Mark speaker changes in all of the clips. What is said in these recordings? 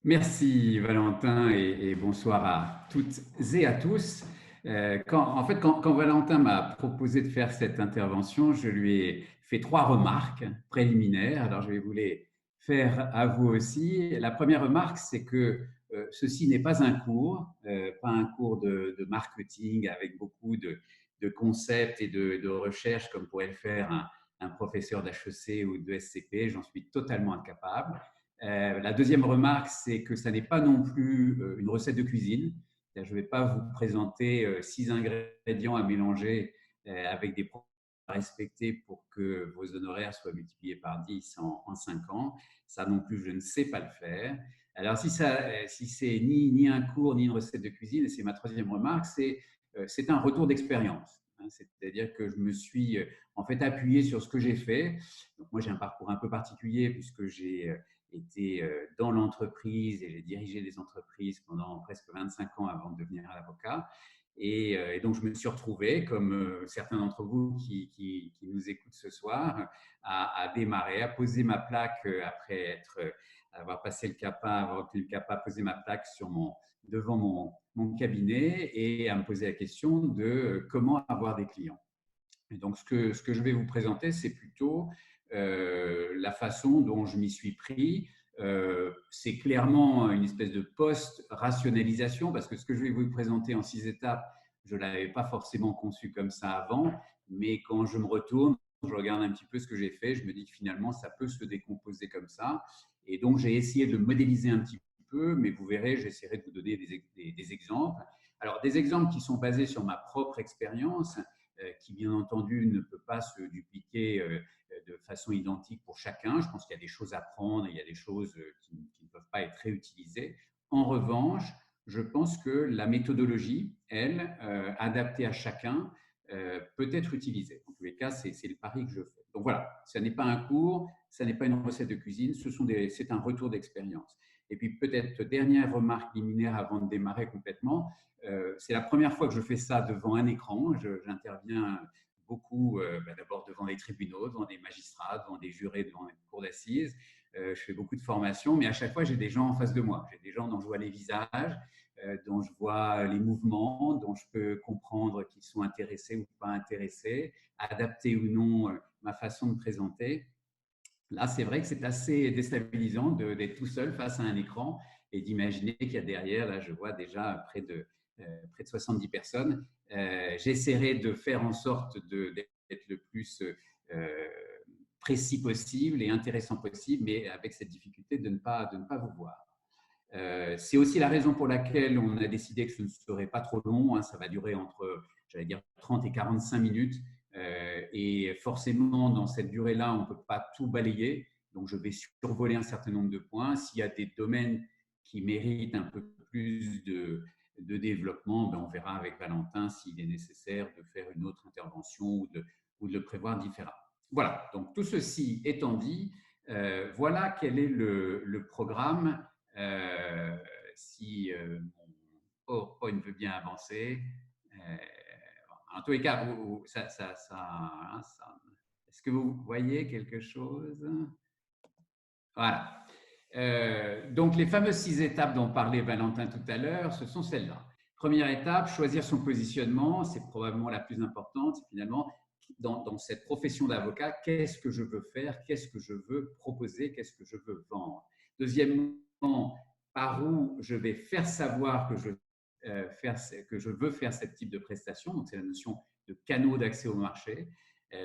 Speaker 1: Merci Valentin et bonsoir à toutes et à tous. Quand Valentin m'a proposé de faire cette intervention, je lui ai fait trois remarques préliminaires. Alors je vais vous les faire à vous aussi. La première remarque, c'est que ceci n'est pas un cours, pas un cours de marketing avec beaucoup de concepts et de recherches comme pourrait le faire un professeur d'HEC ou de SCP. J'en suis totalement incapable. La deuxième remarque, c'est que ça n'est pas non plus une recette de cuisine. Je ne vais pas vous présenter 6 ingrédients à mélanger avec des produits à respecter pour que vos honoraires soient multipliés par 10 en 5 ans. Ça non plus, je ne sais pas le faire. Alors, si c'est ni un cours, ni une recette de cuisine, et c'est ma troisième remarque, c'est un retour d'expérience. C'est-à-dire que je me suis en fait appuyé sur ce que j'ai fait. Donc, moi, j'ai un parcours un peu particulier puisque j'ai été dans l'entreprise et j'ai dirigé des entreprises pendant presque 25 ans avant de devenir avocat. Et donc, je me suis retrouvé, comme certains d'entre vous qui nous écoutent ce soir, à démarrer, à poser ma plaque après avoir passé le CAPA, avoir obtenu le CAPA, poser ma plaque devant mon cabinet et à me poser la question de comment avoir des clients. Et donc, ce que je vais vous présenter, c'est plutôt la façon dont je m'y suis pris. C'est clairement une espèce de post-rationalisation, parce que ce que je vais vous présenter en 6 étapes, je ne l'avais pas forcément conçu comme ça avant, mais quand je me retourne, je regarde un petit peu ce que j'ai fait, je me dis que finalement, ça peut se décomposer comme ça. Et donc, j'ai essayé de le modéliser un petit peu, mais vous verrez, j'essaierai de vous donner des exemples. Alors, des exemples qui sont basés sur ma propre expérience, qui bien entendu ne peut pas se dupliquer de façon identique pour chacun. Je pense qu'il y a des choses à prendre et il y a des choses qui ne peuvent pas être réutilisées. En revanche, je pense que la méthodologie, elle, adaptée à chacun, peut être utilisée. En tous les cas, c'est le pari que je fais. Donc voilà, ce n'est pas un cours, ce n'est pas une recette de cuisine, c'est un retour d'expérience. Et puis peut-être dernière remarque liminaire avant de démarrer complètement, c'est la première fois que je fais ça devant un écran. J'interviens beaucoup d'abord devant des tribunaux, devant des magistrats, devant des jurés, devant une cour d'assises. Je fais beaucoup de formations, mais à chaque fois, j'ai des gens en face de moi. J'ai des gens dont je vois les visages, dont je vois les mouvements, dont je peux comprendre qu'ils sont intéressés ou pas intéressés, adapter ou non ma façon de présenter. Là, c'est vrai que c'est assez déstabilisant d'être tout seul face à un écran et d'imaginer qu'il y a derrière, là, je vois déjà près de 70 personnes. J'essaierai de faire en sorte d'être le plus précis possible et intéressant possible, mais avec cette difficulté de ne pas vous voir. C'est aussi la raison pour laquelle on a décidé que ce ne serait pas trop long. Ça va durer entre, j'allais dire, 30 et 45 minutes. Et forcément, dans cette durée-là, on ne peut pas tout balayer. Donc, je vais survoler un certain nombre de points. S'il y a des domaines qui méritent un peu plus de développement, on verra avec Valentin s'il est nécessaire de faire une autre intervention ou de le prévoir différemment. Voilà, donc tout ceci étant dit, voilà quel est le programme si mon PowerPoint veut bien avancer. Euh, En tous les cas, est-ce que vous voyez quelque chose? Voilà. Donc, les fameuses 6 étapes dont parlait Valentin tout à l'heure, ce sont celles-là. Première étape, choisir son positionnement. C'est probablement la plus importante. C'est finalement, dans cette profession d'avocat, qu'est-ce que je veux faire? Qu'est-ce que je veux proposer? Qu'est-ce que je veux vendre? Deuxièmement, par où je vais faire savoir que je veux faire ce type de prestation. Donc, c'est la notion de canaux d'accès au marché.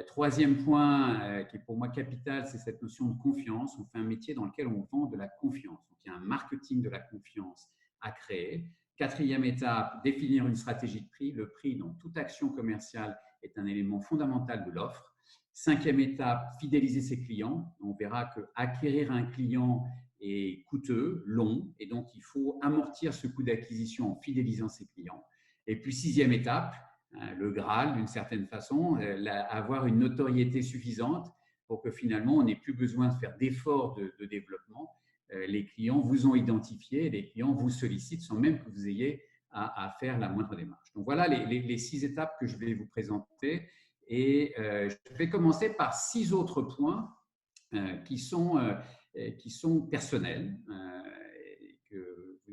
Speaker 1: Troisième point qui est pour moi capital, c'est cette notion de confiance. On fait un métier dans lequel on vend de la confiance. Donc, il y a un marketing de la confiance à créer. Quatrième étape, définir une stratégie de prix. Le prix dans toute action commerciale est un élément fondamental de l'offre. Cinquième étape, fidéliser ses clients. On verra qu'acquérir un client est coûteux, long, et donc il faut amortir ce coût d'acquisition en fidélisant ses clients. Et puis sixième étape, le Graal d'une certaine façon, avoir une notoriété suffisante pour que finalement on n'ait plus besoin de faire d'efforts de développement. Les clients vous ont identifié, les clients vous sollicitent sans même que vous ayez à faire la moindre démarche. Donc voilà les 6 étapes que je vais vous présenter et je vais commencer par 6 autres points qui sont personnels,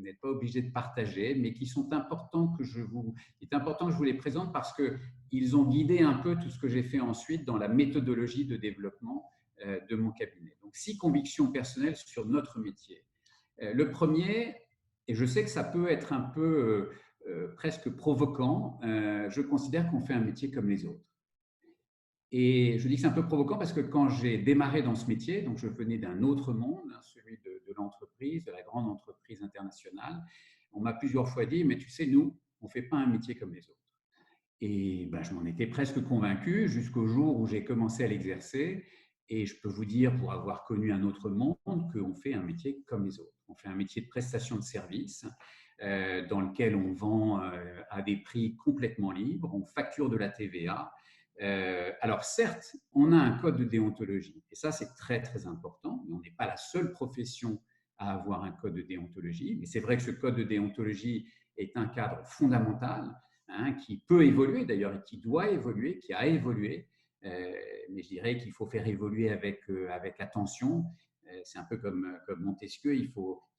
Speaker 1: n'êtes pas obligé de partager, mais qui sont importants il est important que je vous les présente parce qu'ils ont guidé un peu tout ce que j'ai fait ensuite dans la méthodologie de développement de mon cabinet. Donc, 6 convictions personnelles sur notre métier. Le premier, et je sais que ça peut être un peu presque provoquant, je considère qu'on fait un métier comme les autres. Et je dis que c'est un peu provoquant parce que quand j'ai démarré dans ce métier, donc je venais d'un autre monde, celui de l'entreprise, de la grande entreprise internationale, on m'a plusieurs fois dit, mais tu sais, nous, on ne fait pas un métier comme les autres. Et ben, je m'en étais presque convaincu jusqu'au jour où j'ai commencé à l'exercer. Et je peux vous dire, pour avoir connu un autre monde, qu'on fait un métier comme les autres. On fait un métier de prestation de services dans lequel on vend à des prix complètement libres, on facture de la TVA. Alors certes, on a un code de déontologie, et ça c'est très très important, mais on n'est pas la seule profession à avoir un code de déontologie, mais c'est vrai que ce code de déontologie est un cadre fondamental qui peut évoluer d'ailleurs et qui doit évoluer, qui a évolué, mais je dirais qu'il faut faire évoluer avec attention. C'est un peu comme Montesquieu, il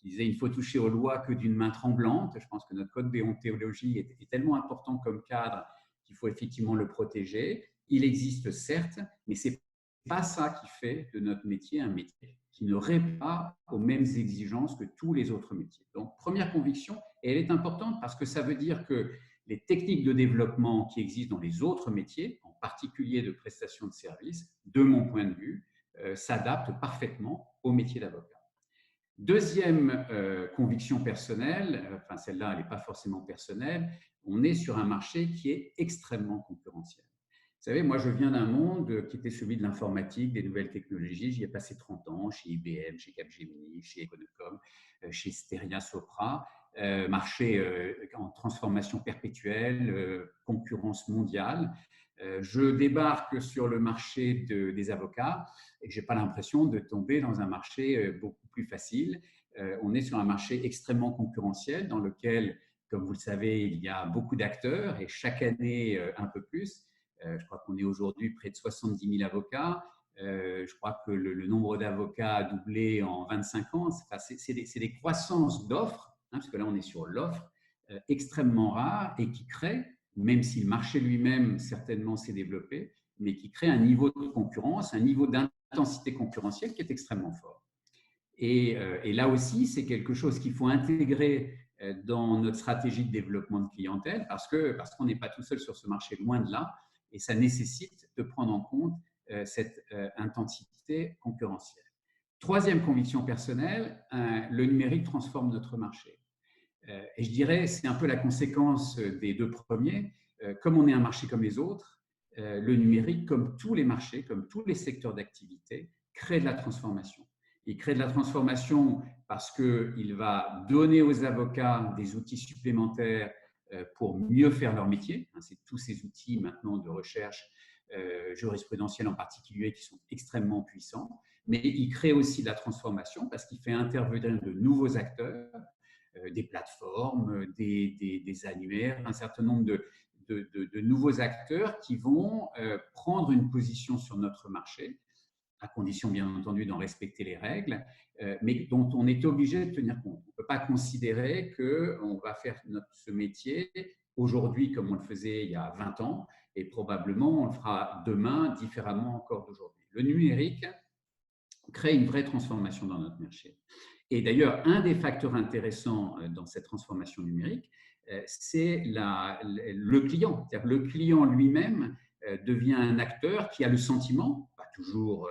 Speaker 1: disait il faut toucher aux lois que d'une main tremblante. Je pense que notre code de déontologie est tellement important comme cadre qu'il faut effectivement le protéger. Il existe certes, mais ce n'est pas ça qui fait de notre métier un métier qui ne répond pas aux mêmes exigences que tous les autres métiers. Donc, première conviction, et elle est importante parce que ça veut dire que les techniques de développement qui existent dans les autres métiers, en particulier de prestation de services, de mon point de vue, s'adaptent parfaitement au métier d'avocat. Deuxième conviction personnelle, enfin celle-là, elle n'est pas forcément personnelle, on est sur un marché qui est extrêmement concurrentiel. Vous savez, moi, je viens d'un monde qui était celui de l'informatique, des nouvelles technologies. J'y ai passé 30 ans chez IBM, chez Capgemini, chez Econocom, chez Steria Sopra. Marché en transformation perpétuelle, concurrence mondiale. Je débarque sur le marché des avocats et je n'ai pas l'impression de tomber dans un marché beaucoup plus facile. On est sur un marché extrêmement concurrentiel dans lequel, comme vous le savez, il y a beaucoup d'acteurs et chaque année un peu plus. Je crois qu'on est aujourd'hui près de 70 000 avocats. Je crois que le nombre d'avocats a doublé en 25 ans. Enfin, c'est des croissances d'offres, parce que là, on est sur l'offre extrêmement rare et qui crée, même si le marché lui-même certainement s'est développé, mais qui crée un niveau de concurrence, un niveau d'intensité concurrentielle qui est extrêmement fort. Et là aussi, c'est quelque chose qu'il faut intégrer dans notre stratégie de développement de clientèle parce qu'on n'est pas tout seul sur ce marché, loin de là, et ça nécessite de prendre en compte cette intensité concurrentielle. Troisième conviction personnelle, le numérique transforme notre marché. Et je dirais, c'est un peu la conséquence des deux premiers. Comme on est un marché comme les autres, le numérique, comme tous les marchés, comme tous les secteurs d'activité, crée de la transformation. Il crée de la transformation parce qu'il va donner aux avocats des outils supplémentaires pour mieux faire leur métier. C'est tous ces outils maintenant de recherche jurisprudentielle en particulier qui sont extrêmement puissants. Mais il crée aussi de la transformation parce qu'il fait intervenir de nouveaux acteurs, des plateformes, des annuaires, un certain nombre de nouveaux acteurs qui vont prendre une position sur notre marché, à condition bien entendu d'en respecter les règles, mais dont on est obligé de tenir compte. On ne peut pas considérer qu'on va faire ce métier aujourd'hui comme on le faisait il y a 20 ans, et probablement on le fera demain différemment encore d'aujourd'hui. Le numérique crée une vraie transformation dans notre marché. Et d'ailleurs, un des facteurs intéressants dans cette transformation numérique, c'est le client. C'est-à-dire que le client lui-même devient un acteur qui a le sentiment, pas toujours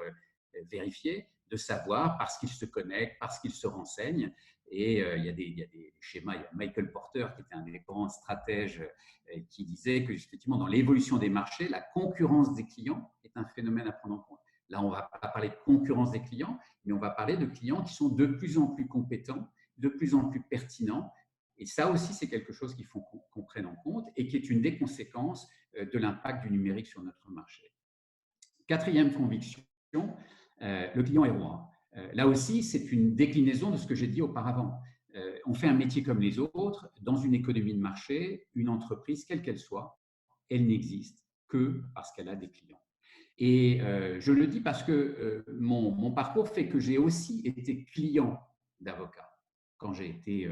Speaker 1: vérifié, de savoir parce qu'il se connecte, parce qu'il se renseigne. Et il y a des schémas. Il y a Michael Porter, qui était un des grands stratèges, qui disait que, effectivement, dans l'évolution des marchés, la concurrence des clients est un phénomène à prendre en compte. Là, on ne va pas parler de concurrence des clients, mais on va parler de clients qui sont de plus en plus compétents, de plus en plus pertinents. Et ça aussi, c'est quelque chose qu'il faut qu'on prenne en compte et qui est une des conséquences de l'impact du numérique sur notre marché. Quatrième conviction, le client est roi. Là aussi, c'est une déclinaison de ce que j'ai dit auparavant. On fait un métier comme les autres. Dans une économie de marché, une entreprise, quelle qu'elle soit, elle n'existe que parce qu'elle a des clients. Et je le dis parce que mon parcours fait que j'ai aussi été client d'avocat. quand j'ai été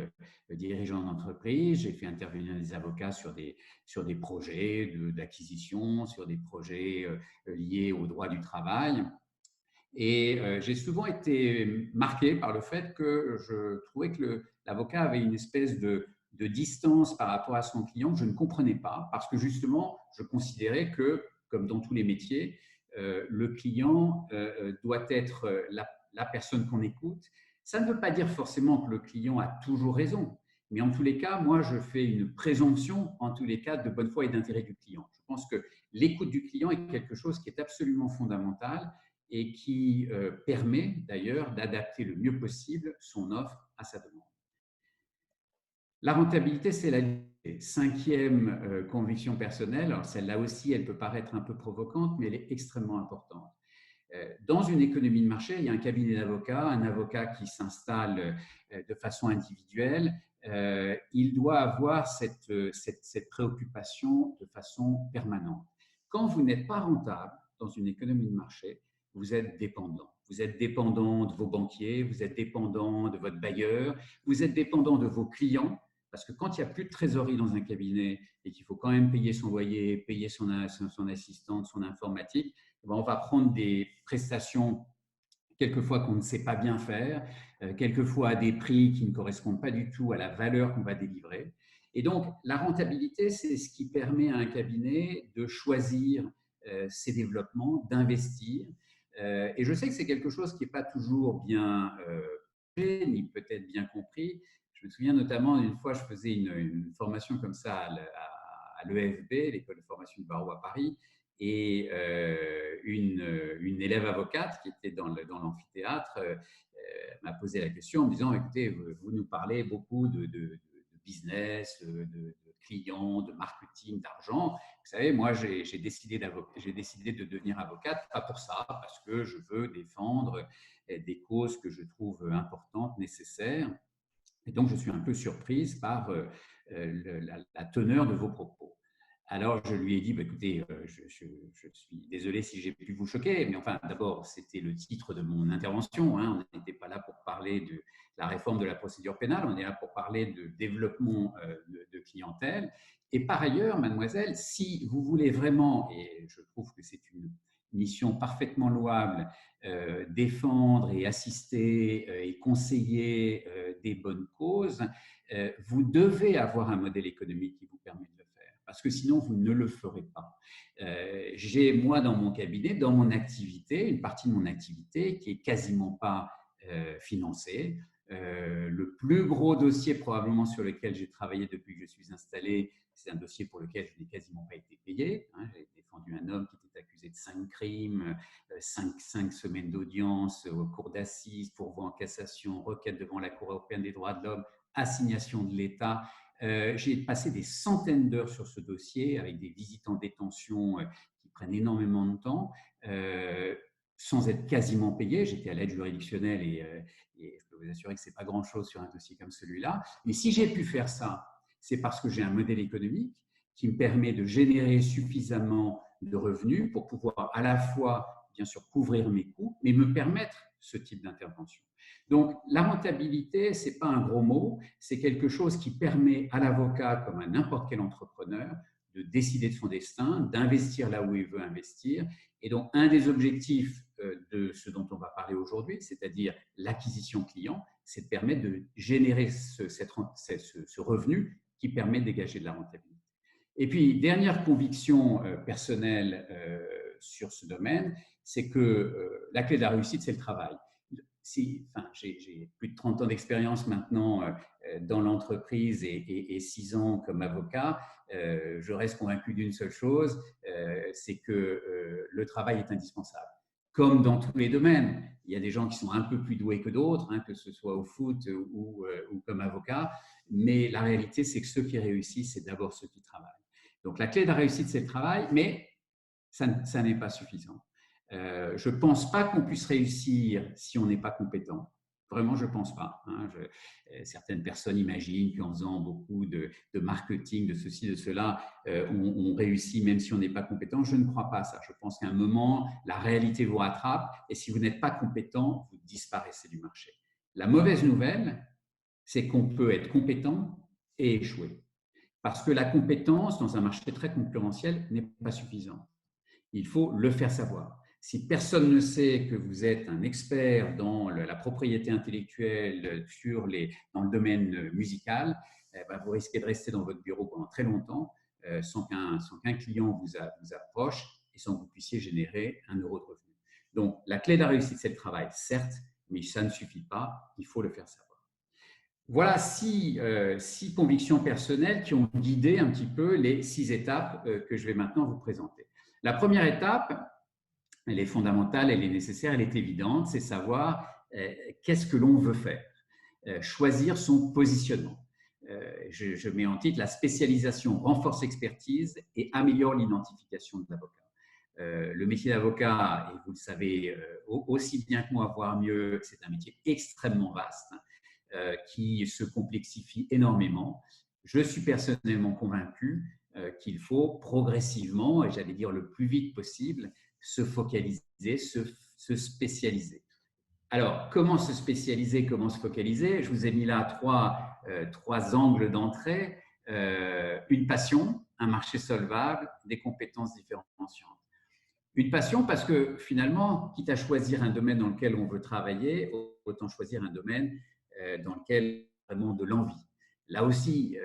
Speaker 1: dirigeant d'entreprise, j'ai fait intervenir des avocats sur des projets d'acquisition, sur des projets liés au droit du travail. Et j'ai souvent été marqué par le fait que je trouvais que l'avocat avait une espèce de distance par rapport à son client que je ne comprenais pas, parce que justement, je considérais que, comme dans tous les métiers, le client doit être la personne qu'on écoute. Ça ne veut pas dire forcément que le client a toujours raison, mais en tous les cas, moi, je fais une présomption, en tous les cas, de bonne foi et d'intérêt du client. Je pense que l'écoute du client est quelque chose qui est absolument fondamental et qui permet d'ailleurs d'adapter le mieux possible son offre à sa demande. La rentabilité, c'est la cinquième conviction personnelle. Alors celle-là aussi, elle peut paraître un peu provocante, mais elle est extrêmement importante. Dans une économie de marché, il y a un cabinet d'avocats, un avocat qui s'installe de façon individuelle. Il doit avoir cette préoccupation de façon permanente. Quand vous n'êtes pas rentable dans une économie de marché, vous êtes dépendant. Vous êtes dépendant de vos banquiers, vous êtes dépendant de votre bailleur, vous êtes dépendant de vos clients, parce que quand il n'y a plus de trésorerie dans un cabinet et qu'il faut quand même payer son loyer, payer son assistante, son informatique, on va prendre des prestations quelquefois qu'on ne sait pas bien faire, quelquefois à des prix qui ne correspondent pas du tout à la valeur qu'on va délivrer. Et donc, la rentabilité, c'est ce qui permet à un cabinet de choisir ses développements, d'investir. Et je sais que c'est quelque chose qui n'est pas toujours bien fait, ni peut-être bien compris. Je me souviens notamment d'une fois, je faisais une formation comme ça à l'EFB, l'école de formation du barreau à Paris, et une élève avocate qui était dans l'amphithéâtre m'a posé la question en me disant, écoutez, vous nous parlez beaucoup de business, de clients, de marketing, d'argent. Vous savez, moi, j'ai décidé de devenir avocate, pas pour ça, parce que je veux défendre des causes que je trouve importantes, nécessaires. Et donc, je suis un peu surprise par la teneur de vos propos. Alors, je lui ai dit, bah, écoutez, je suis désolé si j'ai pu vous choquer, mais enfin, d'abord, c'était le titre de mon intervention. Hein. On n'était pas là pour parler de la réforme de la procédure pénale, on est là pour parler de développement de clientèle. Et par ailleurs, mademoiselle, si vous voulez vraiment, et je trouve que c'est une mission parfaitement louable, défendre et assister et conseiller des bonnes causes, vous devez avoir un modèle économique qui vous permet de le faire, parce que sinon vous ne le ferez pas. J'ai moi dans mon cabinet, dans mon activité, une partie de mon activité qui est quasiment pas financée. Le plus gros dossier probablement sur lequel j'ai travaillé depuis que je suis installé, c'est un dossier pour lequel je n'ai quasiment pas été payé. J'ai défendu un homme qui était accusé de 5 crimes, 5 semaines d'audience au cours d'assises, pourvoi en cassation, requête devant la Cour européenne des droits de l'homme, assignation de l'État. J'ai passé des centaines d'heures sur ce dossier avec des visites en détention qui prennent énormément de temps, sans être quasiment payé. J'étais à l'aide juridictionnelle et je peux vous assurer que ce n'est pas grand-chose sur un dossier comme celui-là. Mais si j'ai pu faire ça, c'est parce que j'ai un modèle économique qui me permet de générer suffisamment de revenus pour pouvoir à la fois, bien sûr, couvrir mes coûts, mais me permettre ce type d'intervention. Donc, la rentabilité, ce n'est pas un gros mot, c'est quelque chose qui permet à l'avocat, comme à n'importe quel entrepreneur, de décider de son destin, d'investir là où il veut investir. Et donc, un des objectifs de ce dont on va parler aujourd'hui, c'est-à-dire l'acquisition client, c'est de permettre de générer ce revenu qui permet de dégager de la rentabilité. Et puis, dernière conviction personnelle sur ce domaine, c'est que la clé de la réussite, c'est le travail. J'ai plus de 30 ans d'expérience maintenant dans l'entreprise et 6 ans comme avocat. Je reste convaincu d'une seule chose, c'est que le travail est indispensable. Comme dans tous les domaines, il y a des gens qui sont un peu plus doués que d'autres, hein, que ce soit au foot ou comme avocat, mais la réalité, c'est que ceux qui réussissent, c'est d'abord ceux qui travaillent. Donc la clé de la réussite, c'est le travail, mais ça n'est pas suffisant. Je ne pense pas qu'on puisse réussir si on n'est pas compétent. Vraiment, je ne pense pas. Certaines personnes imaginent qu'en faisant beaucoup de marketing, de ceci, de cela, on réussit même si on n'est pas compétent. Je ne crois pas à ça. Je pense qu'à un moment, la réalité vous rattrape et si vous n'êtes pas compétent, vous disparaissez du marché. La mauvaise nouvelle, c'est qu'on peut être compétent et échouer. Parce que la compétence, dans un marché très concurrentiel, n'est pas suffisante. Il faut le faire savoir. Si personne ne sait que vous êtes un expert dans la propriété intellectuelle dans le domaine musical, eh ben, vous risquez de rester dans votre bureau pendant très longtemps sans qu'un client vous approche et sans que vous puissiez générer un euro de revenu. Donc, la clé de la réussite, c'est le travail, certes, mais ça ne suffit pas, il faut le faire savoir. Voilà six convictions personnelles qui ont guidé un petit peu les 6 étapes que je vais maintenant vous présenter. La première étape, elle est fondamentale, elle est nécessaire, elle est évidente, c'est savoir qu'est-ce que l'on veut faire, choisir son positionnement. Je mets en titre la spécialisation renforce l'expertise et améliore l'identification de l'avocat. Le métier d'avocat, et vous le savez aussi bien que moi, voire mieux, c'est un métier extrêmement vaste qui se complexifie énormément. Je suis personnellement convaincu qu'il faut progressivement, et j'allais dire le plus vite possible, se focaliser, se spécialiser. Alors, comment se spécialiser, comment se focaliser? Je vous ai mis là trois angles d'entrée. Une passion, un marché solvable, des compétences différenciantes. Une passion parce que finalement, quitte à choisir un domaine dans lequel on veut travailler, autant choisir un domaine dans lequel vraiment de l'envie. Là aussi,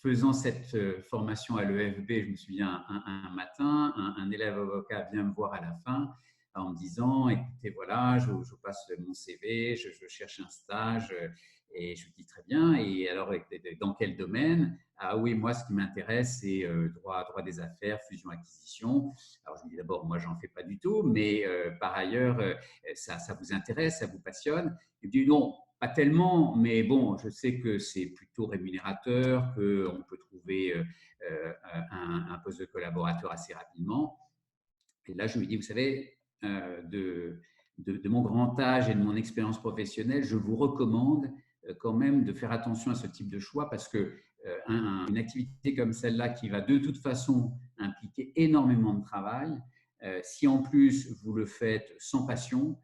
Speaker 1: faisant cette formation à l'EFB, je me souviens un matin, un élève avocat vient me voir à la fin en me disant, écoutez, voilà, je passe mon CV, je cherche un stage, et je lui dis très bien, et alors dans quel domaine? Ah oui, moi ce qui m'intéresse c'est droit des affaires, fusion-acquisition. Alors je lui dis d'abord, moi j'en fais pas du tout, mais par ailleurs, ça vous intéresse, ça vous passionne? Il me dit non, pas tellement, mais bon, je sais que c'est plutôt rémunérateur, qu'on peut trouver un poste de collaborateur assez rapidement. Et là, je lui dis, vous savez, de mon grand âge et de mon expérience professionnelle, je vous recommande quand même de faire attention à ce type de choix parce que une activité comme celle-là qui va de toute façon impliquer énormément de travail, si en plus vous le faites sans passion,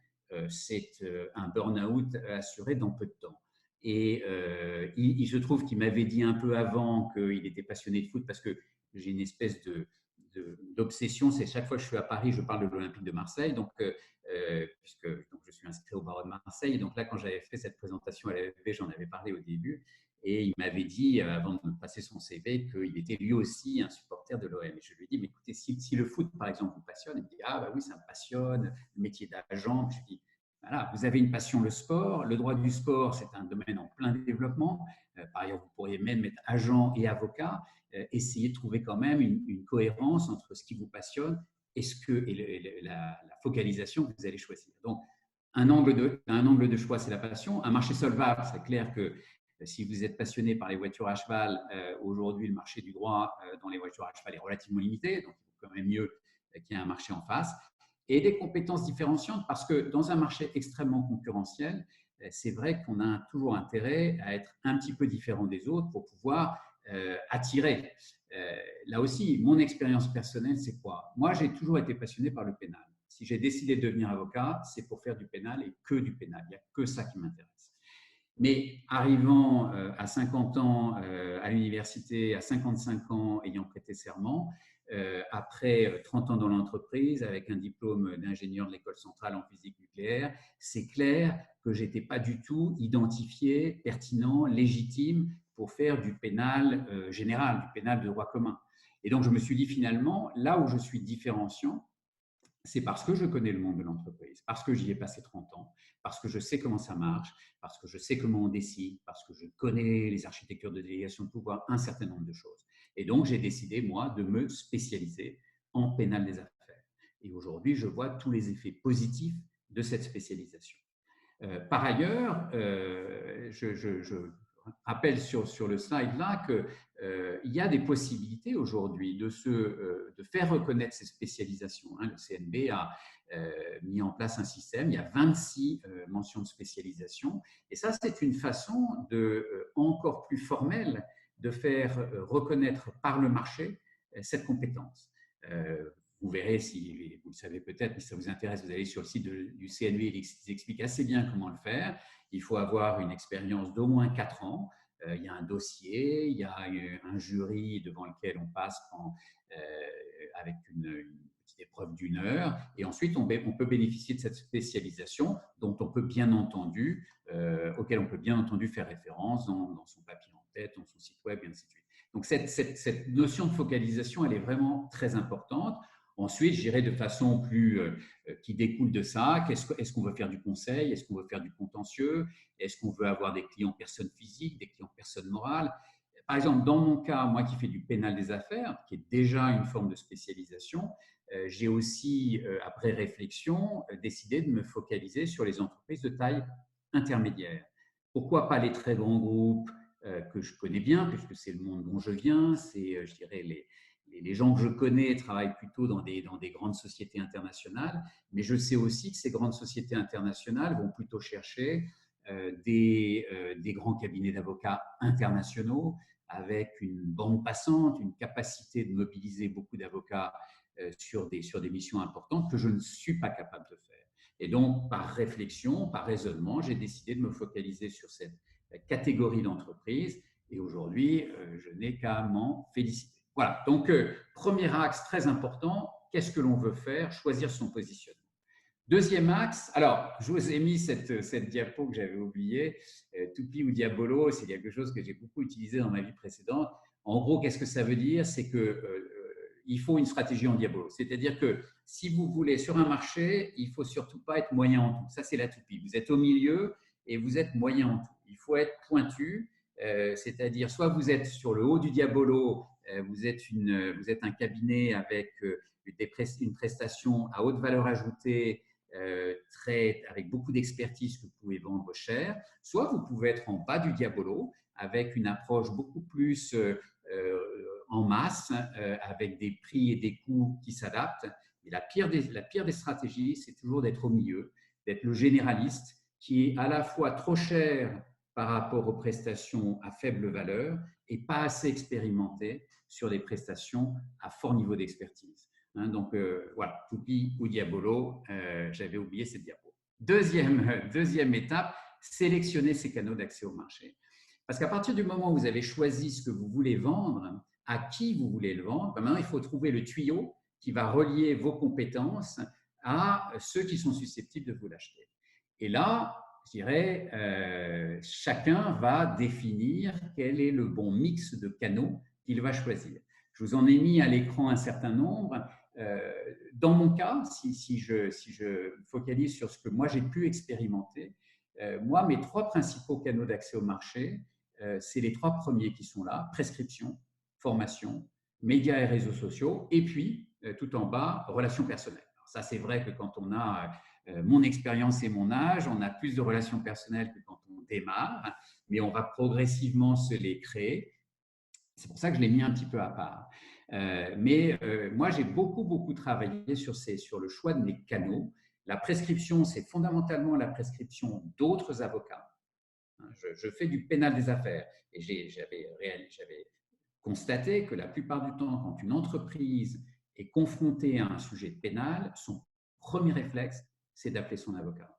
Speaker 1: c'est un burn-out assuré dans peu de temps. Et il se trouve qu'il m'avait dit un peu avant qu'il était passionné de foot parce que j'ai une espèce d'obsession, c'est chaque fois que je suis à Paris, je parle de l'Olympique de Marseille, puisque je suis inscrit au barreau de Marseille. Et donc là, quand j'avais fait cette présentation à l'AFP, j'en avais parlé au début. Et il m'avait dit, avant de me passer son CV, qu'il était lui aussi un supporter de l'OM. Et je lui ai dit, mais écoutez, si le foot, par exemple, vous passionne, il me dit, ah bah oui, ça me passionne, le métier d'agent. Je lui dis, voilà, vous avez une passion, le sport. Le droit du sport, c'est un domaine en plein développement. Par ailleurs, vous pourriez même être agent et avocat. Essayez de trouver quand même une cohérence entre ce qui vous passionne et la focalisation que vous allez choisir. Donc, un angle de choix, c'est la passion. Un marché solvable, c'est clair que si vous êtes passionné par les voitures à cheval, aujourd'hui, le marché du droit dans les voitures à cheval est relativement limité, donc il vaut quand même mieux qu'il y ait un marché en face. Et des compétences différenciantes, parce que dans un marché extrêmement concurrentiel, c'est vrai qu'on a toujours intérêt à être un petit peu différent des autres pour pouvoir attirer. Là aussi, mon expérience personnelle, c'est quoi? Moi, j'ai toujours été passionné par le pénal. Si j'ai décidé de devenir avocat, c'est pour faire du pénal et que du pénal. Il n'y a que ça qui m'intéresse. Mais arrivant à 50 ans à l'université, à 55 ans ayant prêté serment, après 30 ans dans l'entreprise, avec un diplôme d'ingénieur de l'école centrale en physique nucléaire, c'est clair que je n'étais pas du tout identifié, pertinent, légitime pour faire du pénal général, du pénal de droit commun. Et donc, je me suis dit finalement, là où je suis différenciant, c'est parce que je connais le monde de l'entreprise, parce que j'y ai passé 30 ans, parce que je sais comment ça marche, parce que je sais comment on décide, parce que je connais les architectures de délégation de pouvoir, un certain nombre de choses. Et donc, j'ai décidé, moi, de me spécialiser en pénal des affaires. Et aujourd'hui, je vois tous les effets positifs de cette spécialisation. Par ailleurs, je rappelle sur le slide là qu'il y a des possibilités aujourd'hui de faire reconnaître ces spécialisations. Le CNB a mis en place un système, il y a 26 mentions de spécialisation, et ça c'est une façon encore plus formelle de faire reconnaître par le marché cette compétence. vous verrez, si vous le savez peut-être, mais si ça vous intéresse, vous allez sur le site du CNV, ils expliquent assez bien comment le faire. Il faut avoir une expérience d'au moins 4 ans. Il y a un dossier, il y a un jury devant lequel on passe avec une petite épreuve d'1 heure. Et ensuite, on peut bénéficier de cette spécialisation dont on peut bien entendu, auquel on peut bien entendu faire référence dans son papier en tête, dans son site web, et ainsi de suite. Donc, cette notion de focalisation, elle est vraiment très importante. Ensuite, je dirais de façon plus qui découle de ça, est-ce qu'on veut faire du conseil, est-ce qu'on veut faire du contentieux, est-ce qu'on veut avoir des clients personnes physiques, des clients personnes morales. Par exemple, dans mon cas, moi qui fais du pénal des affaires, qui est déjà une forme de spécialisation, j'ai aussi, après réflexion, décidé de me focaliser sur les entreprises de taille intermédiaire. Pourquoi pas les très grands groupes que je connais bien, puisque c'est le monde dont je viens, c'est, je dirais, les gens que je connais travaillent plutôt dans des grandes sociétés internationales, mais je sais aussi que ces grandes sociétés internationales vont plutôt chercher des grands cabinets d'avocats internationaux avec une bande passante, une capacité de mobiliser beaucoup d'avocats sur des missions importantes que je ne suis pas capable de faire. Et donc, par réflexion, par raisonnement, j'ai décidé de me focaliser sur cette catégorie d'entreprises et aujourd'hui, je n'ai qu'à m'en féliciter. Voilà, donc premier axe très important, qu'est-ce que l'on veut faire? Choisir son positionnement. Deuxième axe, alors je vous ai mis cette diapo que j'avais oubliée, Toupie ou Diabolo, c'est quelque chose que j'ai beaucoup utilisé dans ma vie précédente. En gros, qu'est-ce que ça veut dire? C'est qu'il faut une stratégie en diabolo. C'est-à-dire que si vous voulez, sur un marché, il ne faut surtout pas être moyen en tout. Ça, c'est la toupie. Vous êtes au milieu et vous êtes moyen en tout. Il faut être pointu, c'est-à-dire soit vous êtes sur le haut du diabolo, vous êtes un cabinet avec une prestation à haute valeur ajoutée, avec beaucoup d'expertise que vous pouvez vendre cher, soit vous pouvez être en bas du diabolo avec une approche beaucoup plus en masse, avec des prix et des coûts qui s'adaptent. Et la pire des stratégies, c'est toujours d'être au milieu, d'être le généraliste qui est à la fois trop cher par rapport aux prestations à faible valeur et pas assez expérimenté sur des prestations à fort niveau d'expertise. Donc voilà, Toupie ou Diabolo, j'avais oublié cette diapo. Deuxième étape, sélectionner ces canaux d'accès au marché. Parce qu'à partir du moment où vous avez choisi ce que vous voulez vendre, à qui vous voulez le vendre, maintenant il faut trouver le tuyau qui va relier vos compétences à ceux qui sont susceptibles de vous l'acheter. Et là, je dirais, chacun va définir quel est le bon mix de canaux qu'il va choisir. Je vous en ai mis à l'écran un certain nombre. Dans mon cas, si je focalise sur ce que moi j'ai pu expérimenter, moi, mes 3 principaux canaux d'accès au marché, c'est les 3 premiers qui sont là, prescription, formation, médias et réseaux sociaux, et puis, tout en bas, relations personnelles. Alors ça, c'est vrai que quand on a mon expérience et mon âge, on a plus de relations personnelles que quand on démarre, mais on va progressivement se les créer. C'est pour ça que je l'ai mis un petit peu à part. Moi, j'ai beaucoup travaillé sur le choix de mes canaux. La prescription, c'est fondamentalement la prescription d'autres avocats. Je fais du pénal des affaires et j'avais constaté que la plupart du temps, quand une entreprise est confrontée à un sujet pénal, son premier réflexe, c'est d'appeler son avocat.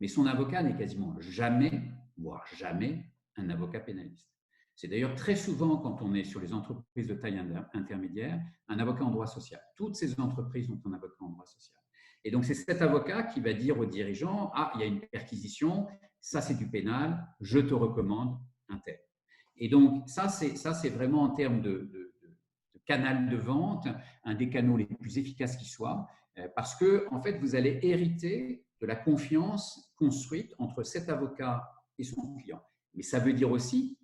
Speaker 1: Mais son avocat n'est quasiment jamais, voire jamais, un avocat pénaliste. C'est d'ailleurs très souvent, quand on est sur les entreprises de taille intermédiaire, un avocat en droit social. Toutes ces entreprises ont un avocat en droit social. Et donc, c'est cet avocat qui va dire aux dirigeants « Ah, il y a une perquisition, ça c'est du pénal, je te recommande un tel ». Et donc, ça c'est vraiment en termes de canal de vente, un des canaux les plus efficaces qui soit, parce que en fait, vous allez hériter de la confiance construite entre cet avocat et son client. Mais ça veut dire aussi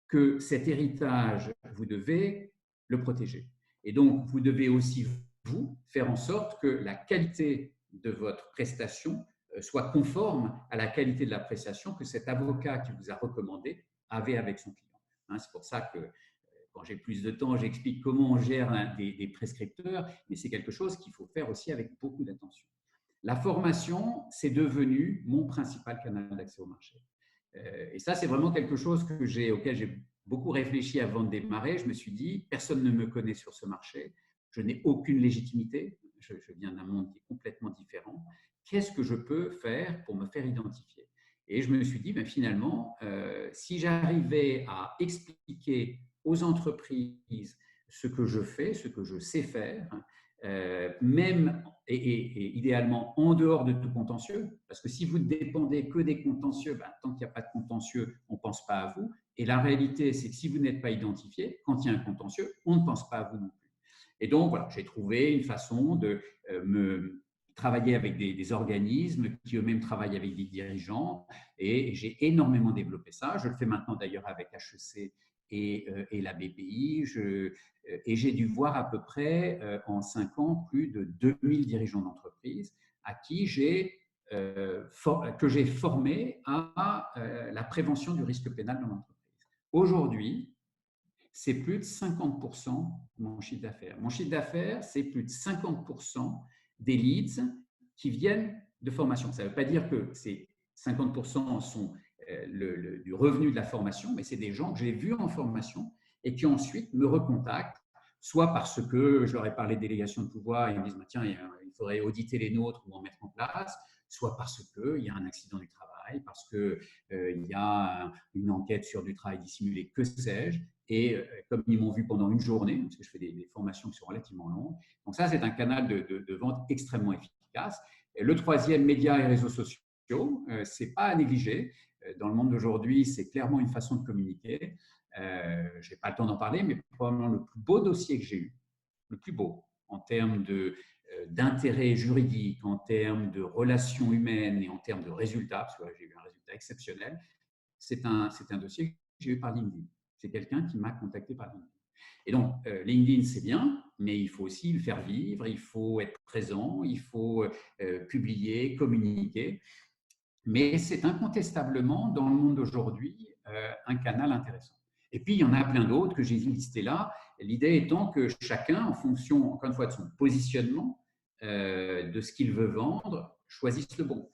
Speaker 1: que cet héritage, vous devez le protéger. Et donc, vous devez aussi, vous, faire en sorte que la qualité de votre prestation soit conforme à la qualité de la prestation que cet avocat qui vous a recommandé avait avec son client. C'est pour ça que quand j'ai plus de temps, j'explique comment on gère des prescripteurs, mais c'est quelque chose qu'il faut faire aussi avec beaucoup d'attention. La formation, c'est devenu mon principal canal d'accès au marché. Et ça, c'est vraiment quelque chose auquel j'ai beaucoup réfléchi avant de démarrer. Je me suis dit, personne ne me connaît sur ce marché, je n'ai aucune légitimité. je viens d'un monde qui est complètement différent. Qu'est-ce que je peux faire pour me faire identifier? Et je me suis dit, ben, finalement, si j'arrivais à expliquer aux entreprises ce que je fais, ce que je sais faire, même et idéalement en dehors de tout contentieux, parce que si vous ne dépendez que des contentieux, ben, tant qu'il n'y a pas de contentieux, on ne pense pas à vous. Et la réalité, c'est que si vous n'êtes pas identifié, quand il y a un contentieux, on ne pense pas à vous non plus. Et donc, voilà, j'ai trouvé une façon de me travailler avec des organismes qui eux-mêmes travaillent avec des dirigeants et j'ai énormément développé ça. Je le fais maintenant d'ailleurs avec HEC et la BPI. Et j'ai dû voir à peu près en 5 ans plus de 2000 dirigeants d'entreprise à qui que j'ai formé à la prévention du risque pénal dans l'entreprise. Aujourd'hui, c'est plus de 50% de mon chiffre d'affaires. Mon chiffre d'affaires, c'est plus de 50% des leads qui viennent de formation. Ça ne veut pas dire que ces 50% sont du revenu de la formation, mais c'est des gens que j'ai vus en formation et qui ensuite me recontactent, soit parce que je leur ai parlé de délégation de pouvoir et ils me disent tiens, il faudrait auditer les nôtres ou en mettre en place, soit parce qu'il y a un accident du travail, parce qu'il y a une enquête sur du travail dissimulé, que sais-je. Et comme ils m'ont vu pendant une journée, parce que je fais des formations qui sont relativement longues, donc ça, c'est un canal de vente extrêmement efficace. Et le troisième, médias et réseaux sociaux, ce n'est pas à négliger. Dans le monde d'aujourd'hui, c'est clairement une façon de communiquer. Je n'ai pas le temps d'en parler, mais probablement le plus beau dossier que j'ai eu, le plus beau en termes d'intérêt juridique, en termes de relations humaines et en termes de résultats, parce que j'ai eu un résultat exceptionnel, c'est un dossier que j'ai eu par LinkedIn. C'est quelqu'un qui m'a contacté par LinkedIn. Et donc, LinkedIn, c'est bien, mais il faut aussi le faire vivre, il faut être présent, il faut publier, communiquer. Mais c'est incontestablement, dans le monde d'aujourd'hui, un canal intéressant. Et puis, il y en a plein d'autres que j'ai listés là. L'idée étant que chacun, en fonction, encore une fois, de son positionnement, de ce qu'il veut vendre, choisisse le bon.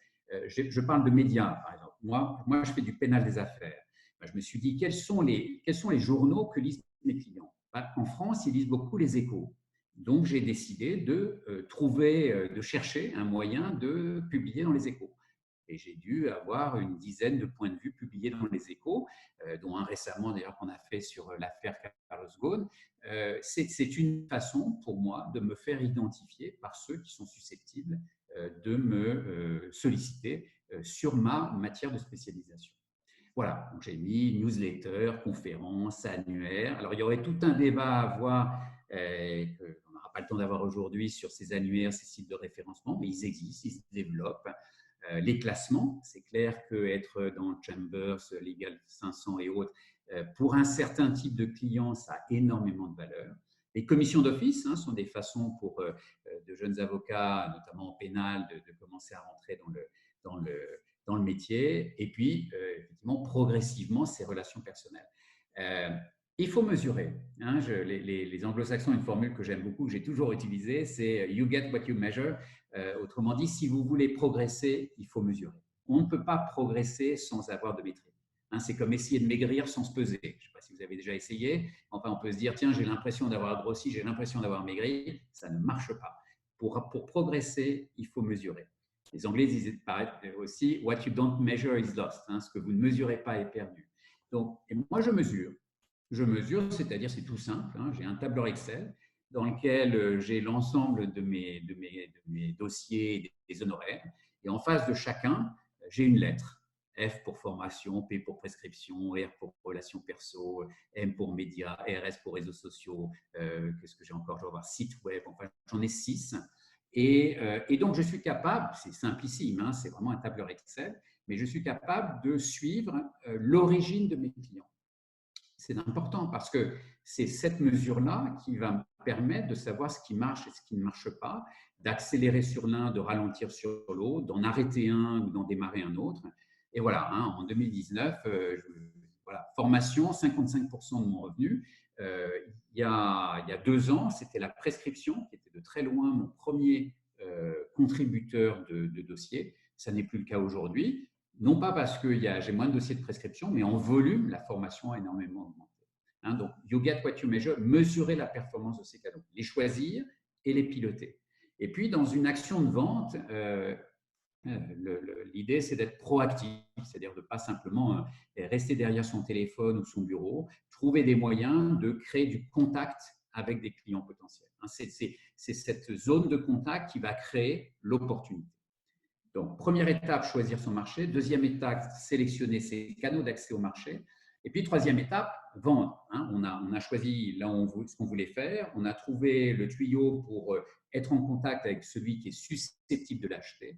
Speaker 1: Je parle de médias, par exemple. Moi, je fais du pénal des affaires. Je me suis dit, quels sont les journaux que lisent mes clients? En France, ils lisent beaucoup les Échos. Donc, j'ai décidé de de chercher un moyen de publier dans les Échos. Et j'ai dû avoir une dizaine de points de vue publiés dans les Échos, dont un récemment d'ailleurs qu'on a fait sur l'affaire Carlos Ghosn. C'est une façon pour moi de me faire identifier par ceux qui sont susceptibles de me solliciter sur ma matière de spécialisation. Voilà, donc j'ai mis newsletter, conférences, annuaires. Alors il y aurait tout un débat à avoir qu'on n'aura pas le temps d'avoir aujourd'hui sur ces annuaires, ces sites de référencement, mais ils existent, ils se développent. Les classements, c'est clair qu'être dans Chambers, Legal 500 et autres, pour un certain type de clients, ça a énormément de valeur. Les commissions d'office sont des façons pour de jeunes avocats, notamment en pénal, de commencer à rentrer dans le métier. Et puis, effectivement, progressivement, ces relations personnelles. Il faut mesurer. Les anglo-saxons ont une formule que j'aime beaucoup, que j'ai toujours utilisée, c'est « you get what you measure ». Autrement dit, si vous voulez progresser, il faut mesurer. On ne peut pas progresser sans avoir de métrique. C'est comme essayer de maigrir sans se peser. Je ne sais pas si vous avez déjà essayé. Enfin, on peut se dire, tiens, j'ai l'impression d'avoir grossi, j'ai l'impression d'avoir maigri. Ça ne marche pas. Pour progresser, il faut mesurer. Les Anglais disent aussi « what you don't measure is lost ». Ce que vous ne mesurez pas est perdu. Donc, et moi, je mesure. Je mesure, c'est-à-dire c'est tout simple. J'ai un tableur Excel dans lequel j'ai l'ensemble de mes dossiers et des honoraires. Et en face de chacun, j'ai une lettre. F pour formation, P pour prescription, R pour relations perso, M pour médias, RS pour réseaux sociaux. Qu'est-ce que j'ai encore? Je vais avoir site web. Enfin, j'en ai 6. Et donc, je suis capable, c'est simplissime, c'est vraiment un tableur Excel, mais je suis capable de suivre l'origine de mes clients. C'est important parce que c'est cette mesure-là qui va me permettre de savoir ce qui marche et ce qui ne marche pas, d'accélérer sur l'un, de ralentir sur l'autre, d'en arrêter un ou d'en démarrer un autre. Et voilà, en 2019, voilà, formation, 55% de mon revenu. Il y a 2 ans, c'était la prescription qui était de très loin mon premier contributeur de dossier. Ça n'est plus le cas aujourd'hui. Non pas parce que j'ai moins de dossiers de prescription, mais en volume, la formation a énormément augmenté. Donc, you get what you measure, mesurer la performance de ces canaux, les choisir et les piloter. Et puis, dans une action de vente, l'idée, c'est d'être proactif, c'est-à-dire de ne pas simplement rester derrière son téléphone ou son bureau, trouver des moyens de créer du contact avec des clients potentiels. C'est cette zone de contact qui va créer l'opportunité. Donc, première étape, choisir son marché. Deuxième étape, sélectionner ses canaux d'accès au marché. Et puis, troisième étape, vendre. On a choisi là ce qu'on voulait faire. On a trouvé le tuyau pour être en contact avec celui qui est susceptible de l'acheter.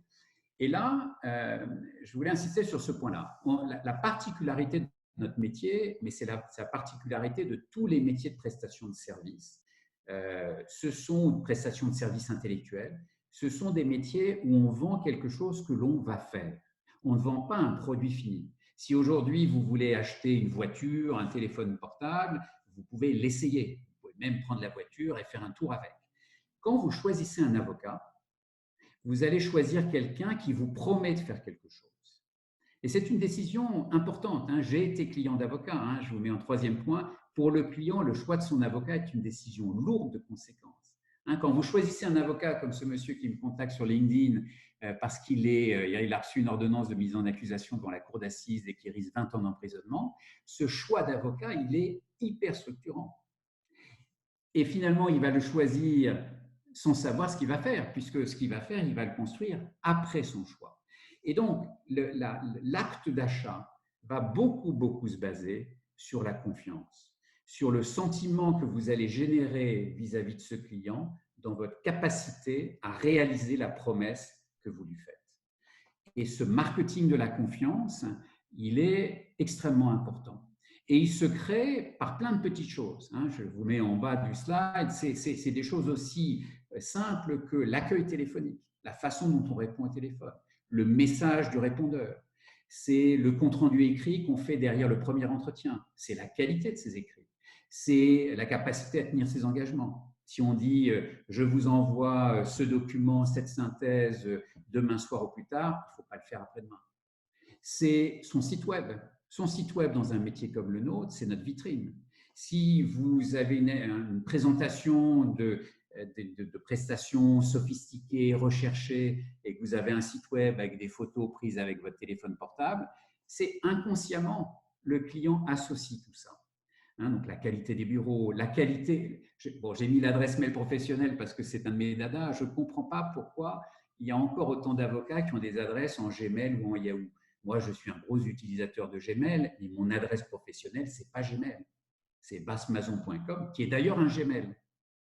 Speaker 1: Et là, je voulais insister sur ce point-là. La particularité de notre métier, mais c'est la particularité de tous les métiers de prestation de services, ce sont des prestations de services intellectuels, ce sont des métiers où on vend quelque chose que l'on va faire. On ne vend pas un produit fini. Si aujourd'hui vous voulez acheter une voiture, un téléphone portable, vous pouvez l'essayer. Vous pouvez même prendre la voiture et faire un tour avec. Quand vous choisissez un avocat, vous allez choisir quelqu'un qui vous promet de faire quelque chose. Et c'est une décision importante. J'ai été client d'avocat, je vous mets en troisième point. Pour le client, le choix de son avocat est une décision lourde de conséquences. Quand vous choisissez un avocat comme ce monsieur qui me contacte sur LinkedIn parce qu'il a reçu une ordonnance de mise en accusation devant la cour d'assises et qui risque 20 ans d'emprisonnement, ce choix d'avocat, il est hyper structurant. Et finalement, il va le choisir sans savoir ce qu'il va faire, puisque ce qu'il va faire, il va le construire après son choix. Et donc, l'acte d'achat va beaucoup se baser sur la confiance, sur le sentiment que vous allez générer vis-à-vis de ce client dans votre capacité à réaliser la promesse que vous lui faites. Et ce marketing de la confiance, il est extrêmement important. Et il se crée par plein de petites choses. Je vous mets en bas du slide, c'est des choses aussi simples que l'accueil téléphonique, la façon dont on répond au téléphone, le message du répondeur, c'est le compte-rendu écrit qu'on fait derrière le premier entretien, c'est la qualité de ces écrits, c'est la capacité à tenir ses engagements. Si on dit « je vous envoie ce document, cette synthèse demain soir ou plus tard », il ne faut pas le faire après-demain. C'est son site web. Son site web dans un métier comme le nôtre, c'est notre vitrine. Si vous avez une présentation de prestations sophistiquées, recherchées, et que vous avez un site web avec des photos prises avec votre téléphone portable, c'est inconsciemment le client associe tout ça. Donc la qualité des bureaux, la qualité… j'ai mis l'adresse mail professionnelle parce que c'est un de mes dadas. Je ne comprends pas pourquoi il y a encore autant d'avocats qui ont des adresses en Gmail ou en Yahoo. Moi, je suis un gros utilisateur de Gmail, mais mon adresse professionnelle, ce n'est pas Gmail. C'est bassemason.com, qui est d'ailleurs un Gmail,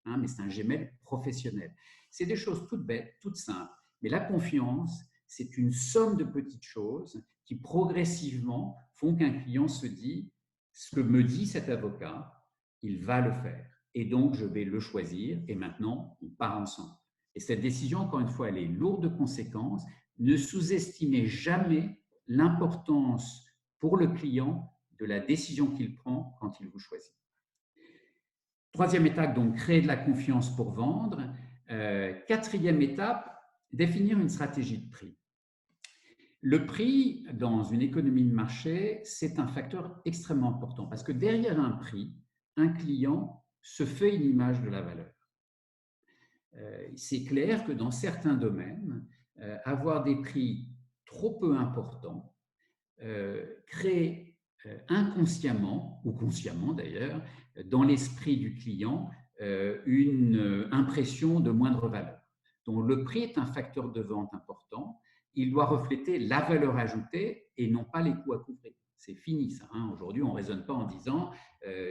Speaker 1: mais c'est un Gmail professionnel. C'est des choses toutes bêtes, toutes simples. Mais la confiance, c'est une somme de petites choses qui progressivement font qu'un client se dit « ce que me dit cet avocat, il va le faire. Et donc, je vais le choisir et maintenant, on part ensemble. » Et cette décision, encore une fois, elle est lourde de conséquences. Ne sous-estimez jamais l'importance pour le client de la décision qu'il prend quand il vous choisit. Troisième étape, donc, créer de la confiance pour vendre. Quatrième étape, définir une stratégie de prix. Le prix, dans une économie de marché, c'est un facteur extrêmement important parce que derrière un prix, un client se fait une image de la valeur. C'est clair que dans certains domaines, avoir des prix trop peu importants crée inconsciemment, ou consciemment d'ailleurs, dans l'esprit du client, une impression de moindre valeur. Donc le prix est un facteur de vente important, il doit refléter la valeur ajoutée et non pas les coûts à couvrir. C'est fini ça. Aujourd'hui, on ne raisonne pas en disant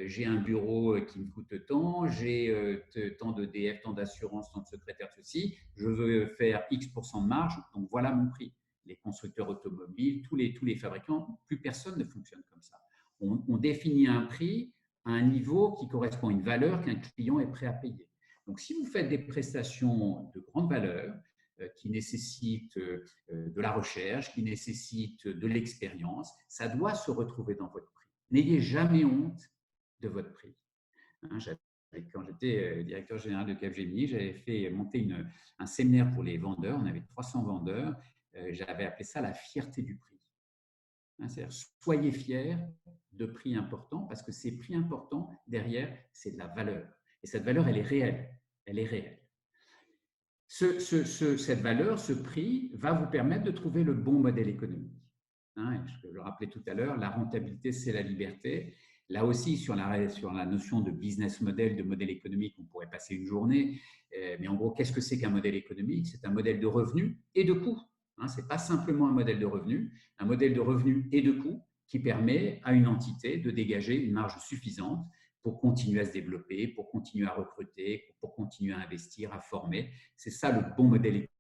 Speaker 1: j'ai un bureau qui me coûte tant, j'ai tant de DF, tant d'assurance, tant de secrétaire, ceci, je veux faire X% de marge, donc voilà mon prix. Les constructeurs automobiles, tous les fabricants, plus personne ne fonctionne comme ça. On définit un prix à un niveau qui correspond à une valeur qu'un client est prêt à payer. Donc, si vous faites des prestations de grande valeur, qui nécessitent de la recherche, qui nécessitent de l'expérience, ça doit se retrouver dans votre prix. N'ayez jamais honte de votre prix. Quand j'étais directeur général de Capgemini, j'avais fait monter un séminaire pour les vendeurs. On avait 300 vendeurs. J'avais appelé ça la fierté du prix. C'est-à-dire, soyez fiers de prix importants parce que ces prix importants, derrière, c'est de la valeur. Et cette valeur, elle est réelle. Elle est réelle. Cette valeur, ce prix, va vous permettre de trouver le bon modèle économique. Hein, je le rappelais tout à l'heure, la rentabilité, c'est la liberté. Là aussi, sur la notion de business model, de modèle économique, on pourrait passer une journée. Mais en gros, qu'est-ce que c'est qu'un modèle économique? C'est un modèle de revenus et de coûts. Hein, ce n'est pas simplement un modèle de revenus, un modèle de revenus et de coûts qui permet à une entité de dégager une marge suffisante pour continuer à se développer, pour continuer à recruter, pour continuer à investir, à former. C'est ça le bon modèle économique.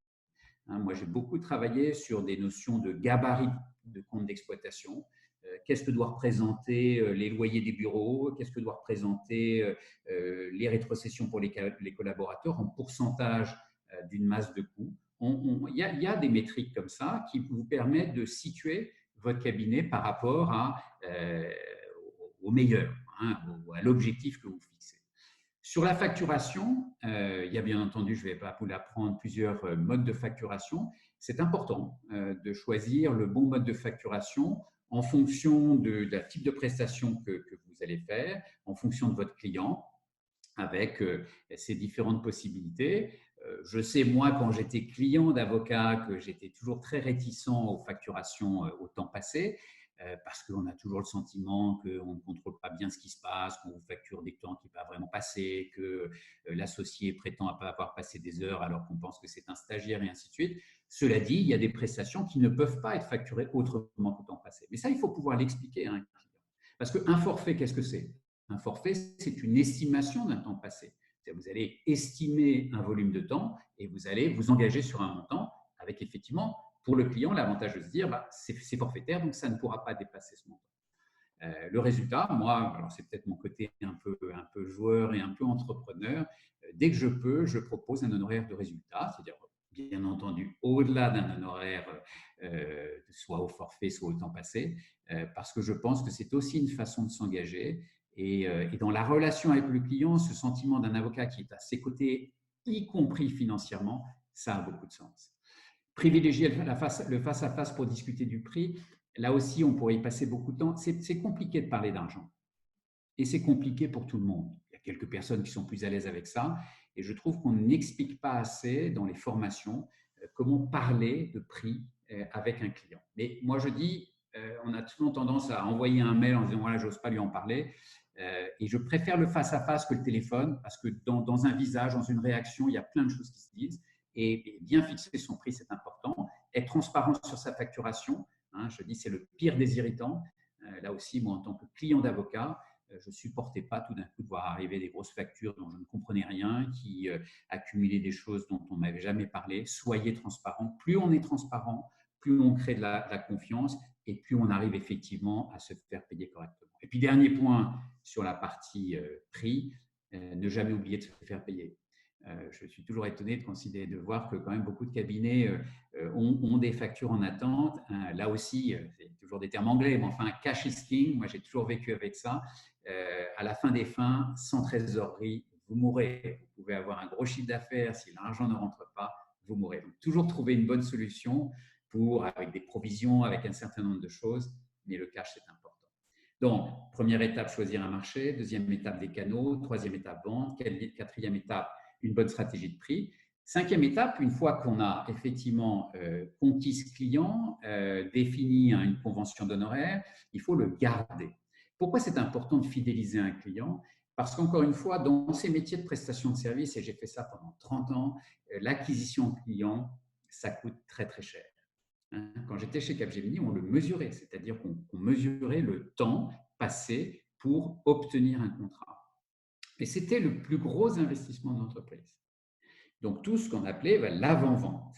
Speaker 1: Hein, moi, j'ai beaucoup travaillé sur des notions de gabarit de compte d'exploitation. Qu'est-ce que doivent représenter les loyers des bureaux? Qu'est-ce que doivent représenter les rétrocessions pour les collaborateurs en pourcentage d'une masse de coûts? Il y a des métriques comme ça qui vous permettent de situer votre cabinet par rapport au meilleur, hein, à l'objectif que vous fixez. Sur la facturation, il y a bien entendu, je ne vais pas vous l'apprendre, plusieurs modes de facturation. C'est important de choisir le bon mode de facturation en fonction de la type de prestation que vous allez faire, en fonction de votre client, avec ces différentes possibilités. Je sais, moi, quand j'étais client d'avocat, que j'étais toujours très réticent aux facturations au temps passé, parce qu'on a toujours le sentiment qu'on ne contrôle pas bien ce qui se passe, qu'on vous facture des temps qui ne vont pas vraiment passer, que l'associé prétend à pas avoir passé des heures alors qu'on pense que c'est un stagiaire et ainsi de suite. Cela dit, il y a des prestations qui ne peuvent pas être facturées autrement qu'au temps passé. Mais ça, il faut pouvoir l'expliquer à un client. Parce qu'un forfait, qu'est-ce que c'est? Un forfait, c'est une estimation d'un temps passé. Vous allez estimer un volume de temps et vous allez vous engager sur un montant avec effectivement, pour le client, l'avantage de se dire c'est forfaitaire, donc ça ne pourra pas dépasser ce montant. Le résultat, moi, alors c'est peut-être mon côté un peu joueur et un peu entrepreneur, dès que je peux, je propose un honoraire de résultat, c'est-à-dire bien entendu au-delà d'un honoraire soit au forfait, soit au temps passé, parce que je pense que c'est aussi une façon de s'engager. Et dans la relation avec le client, ce sentiment d'un avocat qui est à ses côtés, y compris financièrement, ça a beaucoup de sens. Privilégier le face-à-face pour discuter du prix, là aussi, on pourrait y passer beaucoup de temps. C'est compliqué de parler d'argent. Et c'est compliqué pour tout le monde. Il y a quelques personnes qui sont plus à l'aise avec ça. Et je trouve qu'on n'explique pas assez dans les formations comment parler de prix avec un client. Mais moi, je dis, on a souvent tendance à envoyer un mail en disant, voilà, j'ose pas lui en parler. Et je préfère le face-à-face que le téléphone parce que dans un visage, dans une réaction, il y a plein de choses qui se disent. Et bien fixer son prix, c'est important. Être transparent sur sa facturation, hein, je dis, c'est le pire des irritants. Là aussi, moi, en tant que client d'avocat, je ne supportais pas tout d'un coup de voir arriver des grosses factures dont je ne comprenais rien, qui accumulaient des choses dont on ne m'avait jamais parlé. Soyez transparent. Plus on est transparent, plus on crée de la confiance et plus on arrive effectivement à se faire payer correctement. Et puis, dernier point sur la partie prix, ne jamais oublier de se faire payer. Je suis toujours étonné de voir que quand même beaucoup de cabinets ont des factures en attente. Là aussi, c'est toujours des termes anglais, mais enfin, cash is king. Moi, j'ai toujours vécu avec ça. À la fin des fins, sans trésorerie, vous mourrez. Vous pouvez avoir un gros chiffre d'affaires, si l'argent ne rentre pas, vous mourrez. Donc, toujours trouver une bonne solution avec des provisions, avec un certain nombre de choses, mais le cash, c'est important. Donc, première étape, choisir un marché. Deuxième étape, des canaux. Troisième étape, vente. Quatrième étape, une bonne stratégie de prix. Cinquième étape, une fois qu'on a effectivement conquis ce client, défini une convention d'honoraires, il faut le garder. Pourquoi c'est important de fidéliser un client? Parce qu'encore une fois, dans ces métiers de prestation de service, et j'ai fait ça pendant 30 ans, l'acquisition de clients, ça coûte très très cher. Quand j'étais chez Capgemini, on le mesurait, c'est-à-dire qu'on mesurait le temps passé pour obtenir un contrat. Et c'était le plus gros investissement de l'entreprise. Donc, tout ce qu'on appelait l'avant-vente.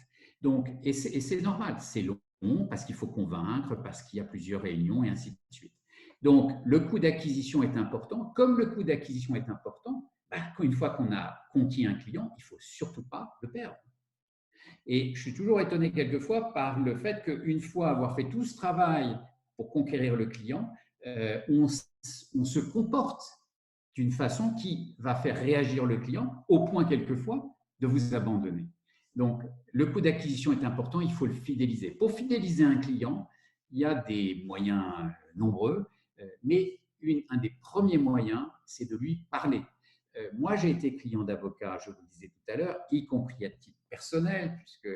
Speaker 1: Et c'est normal, c'est long parce qu'il faut convaincre, parce qu'il y a plusieurs réunions et ainsi de suite. Donc, le coût d'acquisition est important. Comme le coût d'acquisition est important, une fois qu'on a conquis un client, il ne faut surtout pas le perdre. Et je suis toujours étonné quelquefois par le fait qu'une fois avoir fait tout ce travail pour conquérir le client, on se comporte d'une façon qui va faire réagir le client au point quelquefois de vous abandonner. Donc, le coût d'acquisition est important, il faut le fidéliser. Pour fidéliser un client, il y a des moyens nombreux, mais un des premiers moyens, c'est de lui parler. Moi, j'ai été client d'avocat, je vous le disais tout à l'heure, y compris à titre personnel, puisque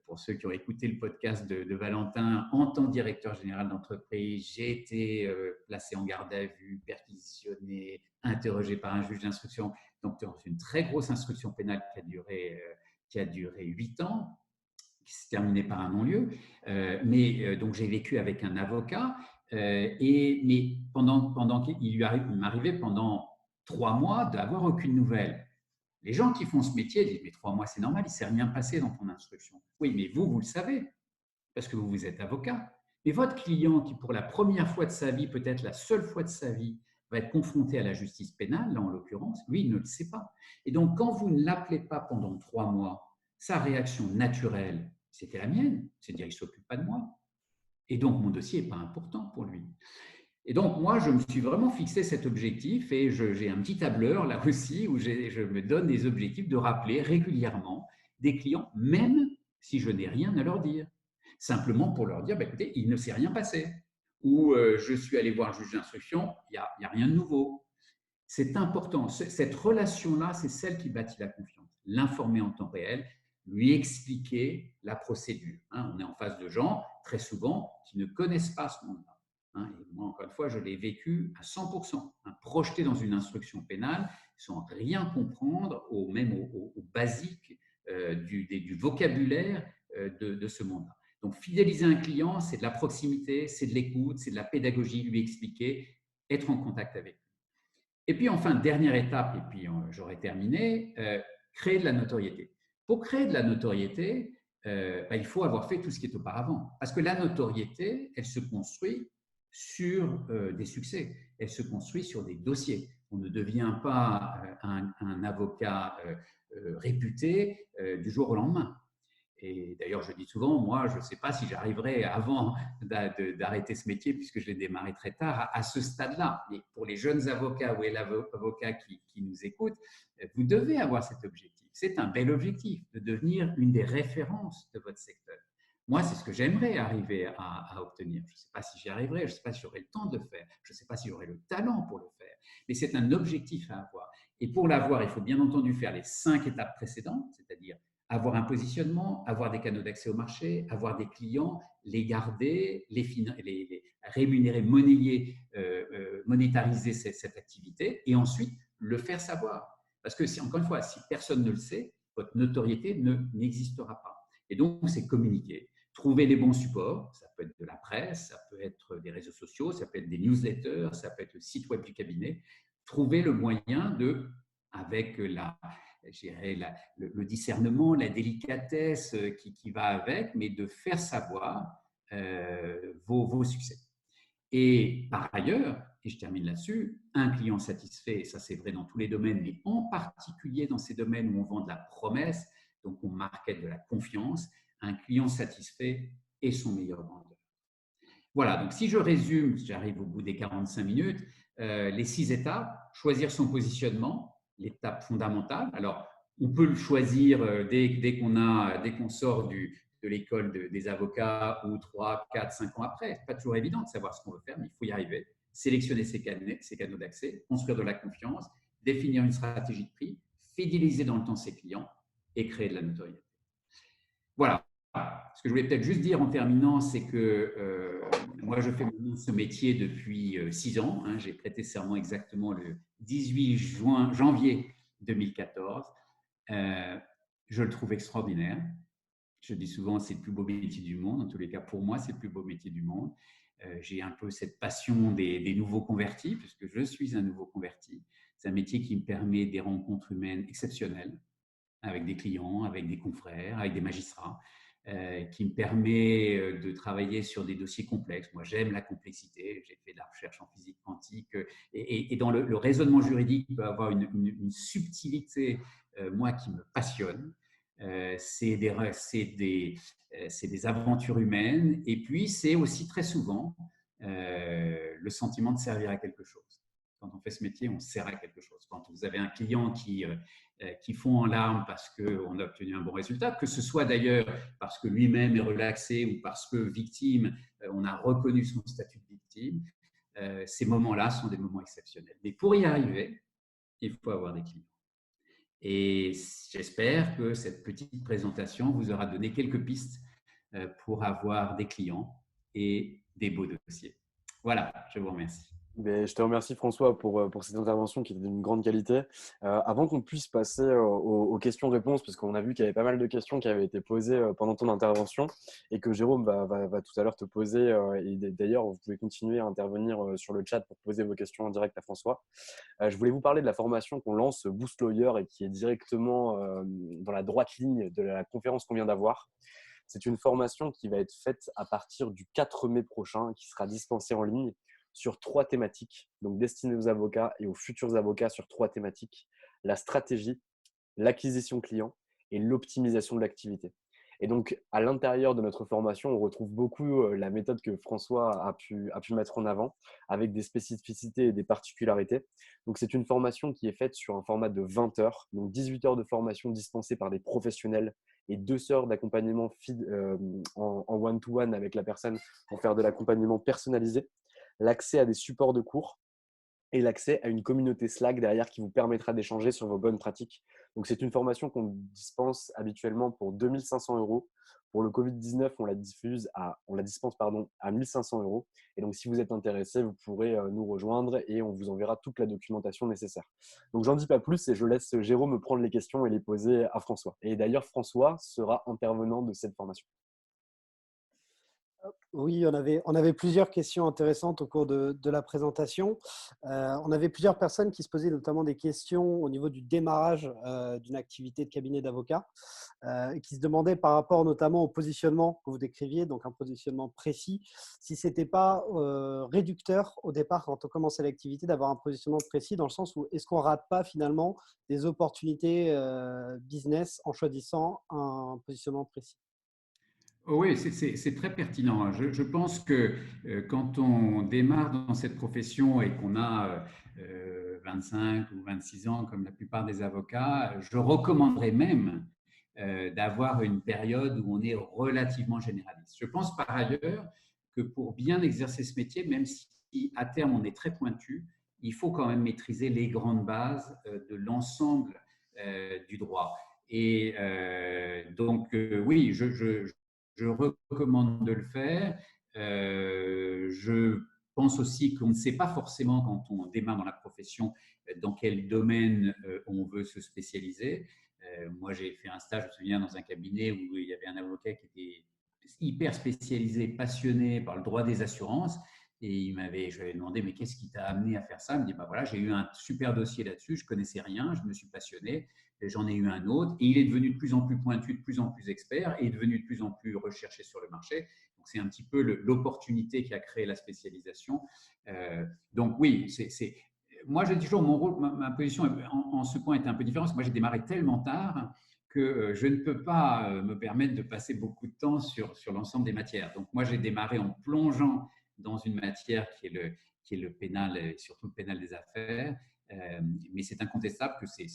Speaker 1: pour ceux qui ont écouté le podcast de Valentin, en tant que directeur général d'entreprise, j'ai été placé en garde à vue, perquisitionné, interrogé par un juge d'instruction. Donc, dans une très grosse instruction pénale qui a duré 8 ans, qui s'est terminée par un non-lieu. Donc, j'ai vécu avec un avocat. Mais pendant qu'il m'arrivait pendant 3 mois d'avoir aucune nouvelle. Les gens qui font ce métier disent, mais 3 mois, c'est normal, il ne s'est rien passé dans ton instruction. Oui, mais vous le savez, parce que vous êtes avocat. Mais votre client qui, pour la première fois de sa vie, peut-être la seule fois de sa vie, va être confronté à la justice pénale, là en l'occurrence, lui, il ne le sait pas. Et donc, quand vous ne l'appelez pas pendant 3 mois, sa réaction naturelle, c'était la mienne, c'est de dire, il ne s'occupe pas de moi. Et donc, mon dossier n'est pas important pour lui. Et donc, moi, je me suis vraiment fixé cet objectif et j'ai un petit tableur là aussi où je me donne des objectifs de rappeler régulièrement des clients, même si je n'ai rien à leur dire. Simplement pour leur dire, bah, écoutez, il ne s'est rien passé. Ou je suis allé voir le juge d'instruction, il n'y a rien de nouveau. C'est important. Cette relation-là, c'est celle qui bâtit la confiance. L'informer en temps réel, lui expliquer la procédure. On est en face de gens, très souvent, qui ne connaissent pas ce monde-là. Et moi, encore une fois, je l'ai vécu à 100%. Projeté dans une instruction pénale, sans rien comprendre, même au basique du vocabulaire de ce monde-là. Donc, fidéliser un client, c'est de la proximité, c'est de l'écoute, c'est de la pédagogie, lui expliquer, être en contact avec lui. Et puis enfin, dernière étape, et puis j'aurai terminé, créer de la notoriété. Pour créer de la notoriété, il faut avoir fait tout ce qui est auparavant. Parce que la notoriété, elle se construit sur des succès, elle se construit sur des dossiers. On ne devient pas un avocat réputé du jour au lendemain. Et d'ailleurs, je dis souvent, moi, je ne sais pas si j'arriverai avant d'arrêter ce métier, puisque je l'ai démarré très tard, à ce stade-là. Mais pour les jeunes avocats ou les avocats qui nous écoutent, vous devez avoir cet objectif. C'est un bel objectif de devenir une des références de votre secteur. Moi, c'est ce que j'aimerais arriver à obtenir. Je ne sais pas si j'y arriverai, je ne sais pas si j'aurai le temps de le faire, je ne sais pas si j'aurai le talent pour le faire, mais c'est un objectif à avoir. Et pour l'avoir, il faut bien entendu faire les 5 étapes précédentes, c'est-à-dire avoir un positionnement, avoir des canaux d'accès au marché, avoir des clients, les garder, les rémunérer, monétariser cette activité et ensuite le faire savoir. Parce que, encore une fois, si personne ne le sait, votre notoriété n'existera pas. Et donc, c'est communiquer, trouver les bons supports. Ça peut être de la presse, ça peut être des réseaux sociaux, ça peut être des newsletters, ça peut être le site web du cabinet. Trouver le moyen de, avec le discernement, la délicatesse qui va avec, mais de faire savoir vos succès. Et par ailleurs, et je termine là-dessus, un client satisfait, et ça c'est vrai dans tous les domaines, mais en particulier dans ces domaines où on vend de la promesse, donc on market de la confiance, un client satisfait est son meilleur vendeur. Voilà, donc si je résume, j'arrive au bout des 45 minutes, les 6 étapes, choisir son positionnement, l'étape fondamentale. Alors, on peut le choisir dès qu'on sort de l'école des avocats ou 3, 4, 5 ans après. Ce n'est pas toujours évident de savoir ce qu'on veut faire, mais il faut y arriver. Sélectionner ses canaux d'accès, construire de la confiance, définir une stratégie de prix, fidéliser dans le temps ses clients et créer de la notoriété. Voilà. Ce que je voulais peut-être juste dire en terminant, c'est que moi, je fais ce métier depuis 6 ans. J'ai prêté serment exactement le 18 janvier 2014. Je le trouve extraordinaire. Je dis souvent, c'est le plus beau métier du monde. En tous les cas, pour moi, c'est le plus beau métier du monde. J'ai un peu cette passion des nouveaux convertis, puisque je suis un nouveau converti. C'est un métier qui me permet des rencontres humaines exceptionnelles avec des clients, avec des confrères, avec des magistrats, qui me permet de travailler sur des dossiers complexes. Moi, j'aime la complexité. J'ai fait de la recherche en physique quantique. Et dans le raisonnement juridique, il peut avoir une subtilité, moi, qui me passionne. C'est des aventures humaines. Et puis, c'est aussi très souvent le sentiment de servir à quelque chose. Quand on fait ce métier, on sert à quelque chose. Quand vous avez un client qui fond en larmes parce qu'on a obtenu un bon résultat, que ce soit d'ailleurs parce que lui-même est relaxé ou parce que victime, on a reconnu son statut de victime, ces moments-là sont des moments exceptionnels. Mais pour y arriver, il faut avoir des clients. Et j'espère que cette petite présentation vous aura donné quelques pistes pour avoir des clients et des beaux dossiers. Voilà, je vous remercie.
Speaker 2: Mais je te remercie François pour cette intervention qui était d'une grande qualité. Avant qu'on puisse passer aux questions-réponses, parce qu'on a vu qu'il y avait pas mal de questions qui avaient été posées pendant ton intervention et que Jérôme va tout à l'heure te poser. Et d'ailleurs, vous pouvez continuer à intervenir sur le chat pour poser vos questions en direct à François. Je voulais vous parler de la formation qu'on lance Boost Lawyer et qui est directement dans la droite ligne de la conférence qu'on vient d'avoir. C'est une formation qui va être faite à partir du 4 mai prochain, qui sera dispensée en ligne sur 3 thématiques, donc destinées aux avocats et aux futurs avocats sur 3 thématiques: la stratégie, l'acquisition client et l'optimisation de l'activité. Et donc, à l'intérieur de notre formation, on retrouve beaucoup la méthode que François a pu mettre en avant, avec des spécificités et des particularités. Donc, c'est une formation qui est faite sur un format de 20 heures, donc 18 heures de formation dispensée par des professionnels et 2 heures d'accompagnement en one-to-one avec la personne pour faire de l'accompagnement personnalisé, l'accès à des supports de cours et l'accès à une communauté Slack derrière qui vous permettra d'échanger sur vos bonnes pratiques. Donc, c'est une formation qu'on dispense habituellement pour 2 500 €. Pour le Covid-19, on la dispense à 1 500 €. Et donc, si vous êtes intéressé, vous pourrez nous rejoindre et on vous enverra toute la documentation nécessaire. Donc, j'en dis pas plus et je laisse Jérôme me prendre les questions et les poser à François. Et d'ailleurs, François sera intervenant de cette formation.
Speaker 3: Oui, on avait plusieurs questions intéressantes au cours de la présentation. On avait plusieurs personnes qui se posaient notamment des questions au niveau du démarrage d'une activité de cabinet d'avocat et qui se demandaient par rapport notamment au positionnement que vous décriviez, donc un positionnement précis, si ce n'était pas réducteur au départ quand on commençait l'activité d'avoir un positionnement précis, dans le sens où est-ce qu'on ne rate pas finalement des opportunités business en choisissant un positionnement précis?
Speaker 1: Oui, c'est très pertinent. Je pense que quand on démarre dans cette profession et qu'on a 25 ou 26 ans, comme la plupart des avocats, je recommanderais même d'avoir une période où on est relativement généraliste. Je pense par ailleurs que pour bien exercer ce métier, même si à terme on est très pointu, il faut quand même maîtriser les grandes bases de l'ensemble du droit. Et donc, oui, je recommande de le faire. Je pense aussi qu'on ne sait pas forcément quand on démarre dans la profession dans quel domaine on veut se spécialiser. Moi, j'ai fait un stage, je me souviens, dans un cabinet où il y avait un avocat qui était hyper spécialisé, passionné par le droit des assurances. Et je lui avais demandé, mais qu'est-ce qui t'a amené à faire ça? Il me dit, bah voilà, j'ai eu un super dossier là-dessus, je connaissais rien, je me suis passionné, j'en ai eu un autre, et il est devenu de plus en plus pointu, de plus en plus expert, et est devenu de plus en plus recherché sur le marché. Donc, c'est un petit peu l'opportunité qui a créé la spécialisation. Donc, oui, moi, je dis toujours, mon rôle, ma position en ce point est un peu différente. Moi, j'ai démarré tellement tard que je ne peux pas me permettre de passer beaucoup de temps sur l'ensemble des matières. Donc, moi, j'ai démarré en plongeant dans une matière qui est le pénal, et surtout le pénal des affaires. Mais c'est incontestable que c'est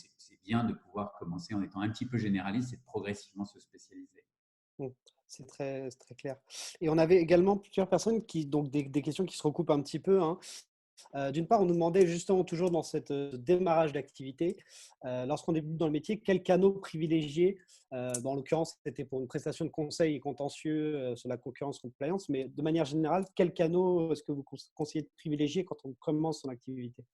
Speaker 1: bien de pouvoir commencer en étant un petit peu généraliste et de progressivement se spécialiser.
Speaker 3: Mmh. C'est très clair. Et on avait également plusieurs personnes qui, donc des questions qui se recoupent un petit peu, hein. D'une part, on nous demandait justement toujours dans ce démarrage d'activité, lorsqu'on débute dans le métier, quels canaux privilégier. En l'occurrence, c'était pour une prestation de conseil et contentieux sur la concurrence compliance, mais de manière générale, quels canaux est-ce que vous conseillez de privilégier quand on commence son activité?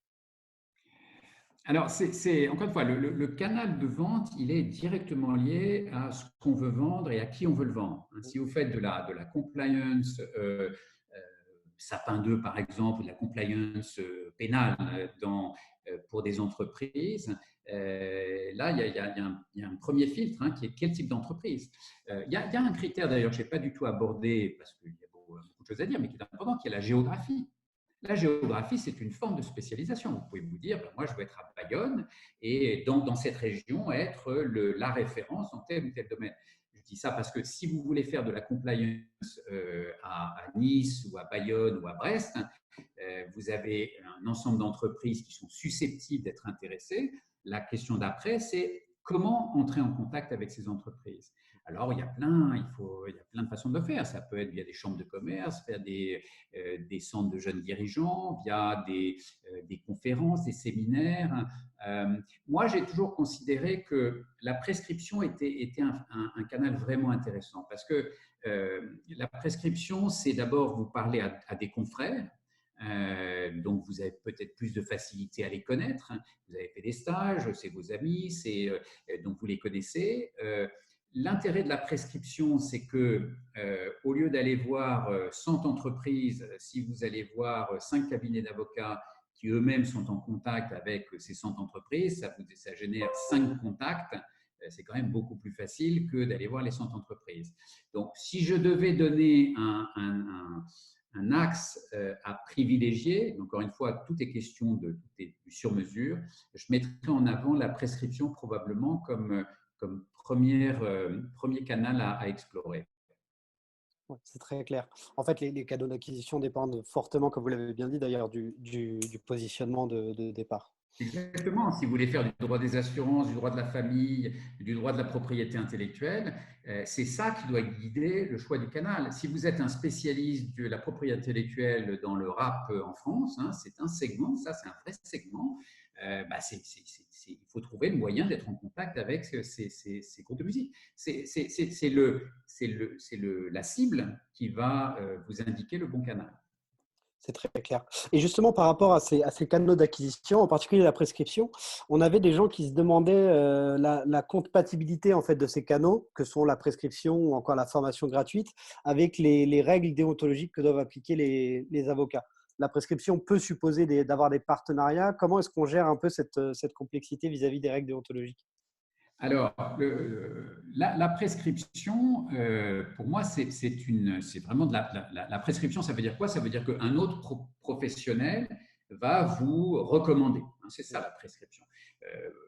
Speaker 1: Alors, encore une fois, le canal de vente, il est directement lié à ce qu'on veut vendre et à qui on veut le vendre. Si vous faites de la compliance, Sapin 2 par exemple, ou de la compliance pénale pour des entreprises, là, il y a un premier filtre qui est quel type d'entreprise. Il y a un critère d'ailleurs que je n'ai pas du tout abordé parce qu'il y a beaucoup de choses à dire, mais qui est important, qui est la géographie. La géographie, c'est une forme de spécialisation. Vous pouvez vous dire, ben, moi, je veux être à Bayonne et dans cette région, être la référence en tel ou tel domaine. Je dis ça parce que si vous voulez faire de la compliance à Nice ou à Bayonne ou à Brest, vous avez un ensemble d'entreprises qui sont susceptibles d'être intéressées. La question d'après, c'est comment entrer en contact avec ces entreprises. Alors, il y a plein de façons de le faire. Ça peut être via des chambres de commerce, via des centres de jeunes dirigeants, via des conférences, des séminaires. Moi, j'ai toujours considéré que la prescription était un canal vraiment intéressant parce que la prescription, c'est d'abord vous parler à des confrères. Donc, vous avez peut-être plus de facilité à les connaître. Vous avez fait des stages, c'est vos amis, donc vous les connaissez. L'intérêt de la prescription, c'est que au lieu d'aller voir 100 entreprises, si vous allez voir 5 cabinets d'avocats qui eux-mêmes sont en contact avec ces 100 entreprises, ça génère 5 contacts. C'est quand même beaucoup plus facile que d'aller voir les 100 entreprises. Donc, si je devais donner un axe à privilégier, encore une fois, tout est question tout est du sur-mesure, je mettrais en avant la prescription probablement comme premier canal à explorer.
Speaker 3: Ouais, c'est très clair. En fait, les canaux d'acquisition dépendent fortement, comme vous l'avez bien dit d'ailleurs, du positionnement de départ.
Speaker 1: Exactement. Si vous voulez faire du droit des assurances, du droit de la famille, du droit de la propriété intellectuelle, c'est ça qui doit guider le choix du canal. Si vous êtes un spécialiste de la propriété intellectuelle dans le rap en France, c'est un segment, ça c'est un vrai segment, il faut trouver le moyen d'être en contact avec ces groupes de musique. C'est la cible qui va vous indiquer le bon canal.
Speaker 3: C'est très clair. Et justement, par rapport à ces canaux d'acquisition, en particulier la prescription, on avait des gens qui se demandaient la compatibilité en fait, de ces canaux, que sont la prescription ou encore la formation gratuite, avec les règles déontologiques que doivent appliquer les avocats. La prescription peut supposer d'avoir des partenariats. Comment est-ce qu'on gère un peu cette complexité vis-à-vis des règles déontologiques?
Speaker 1: Alors, la prescription, pour moi, c'est vraiment de la prescription. Ça veut dire quoi? Ça veut dire qu'un autre professionnel va vous recommander. C'est ça la prescription.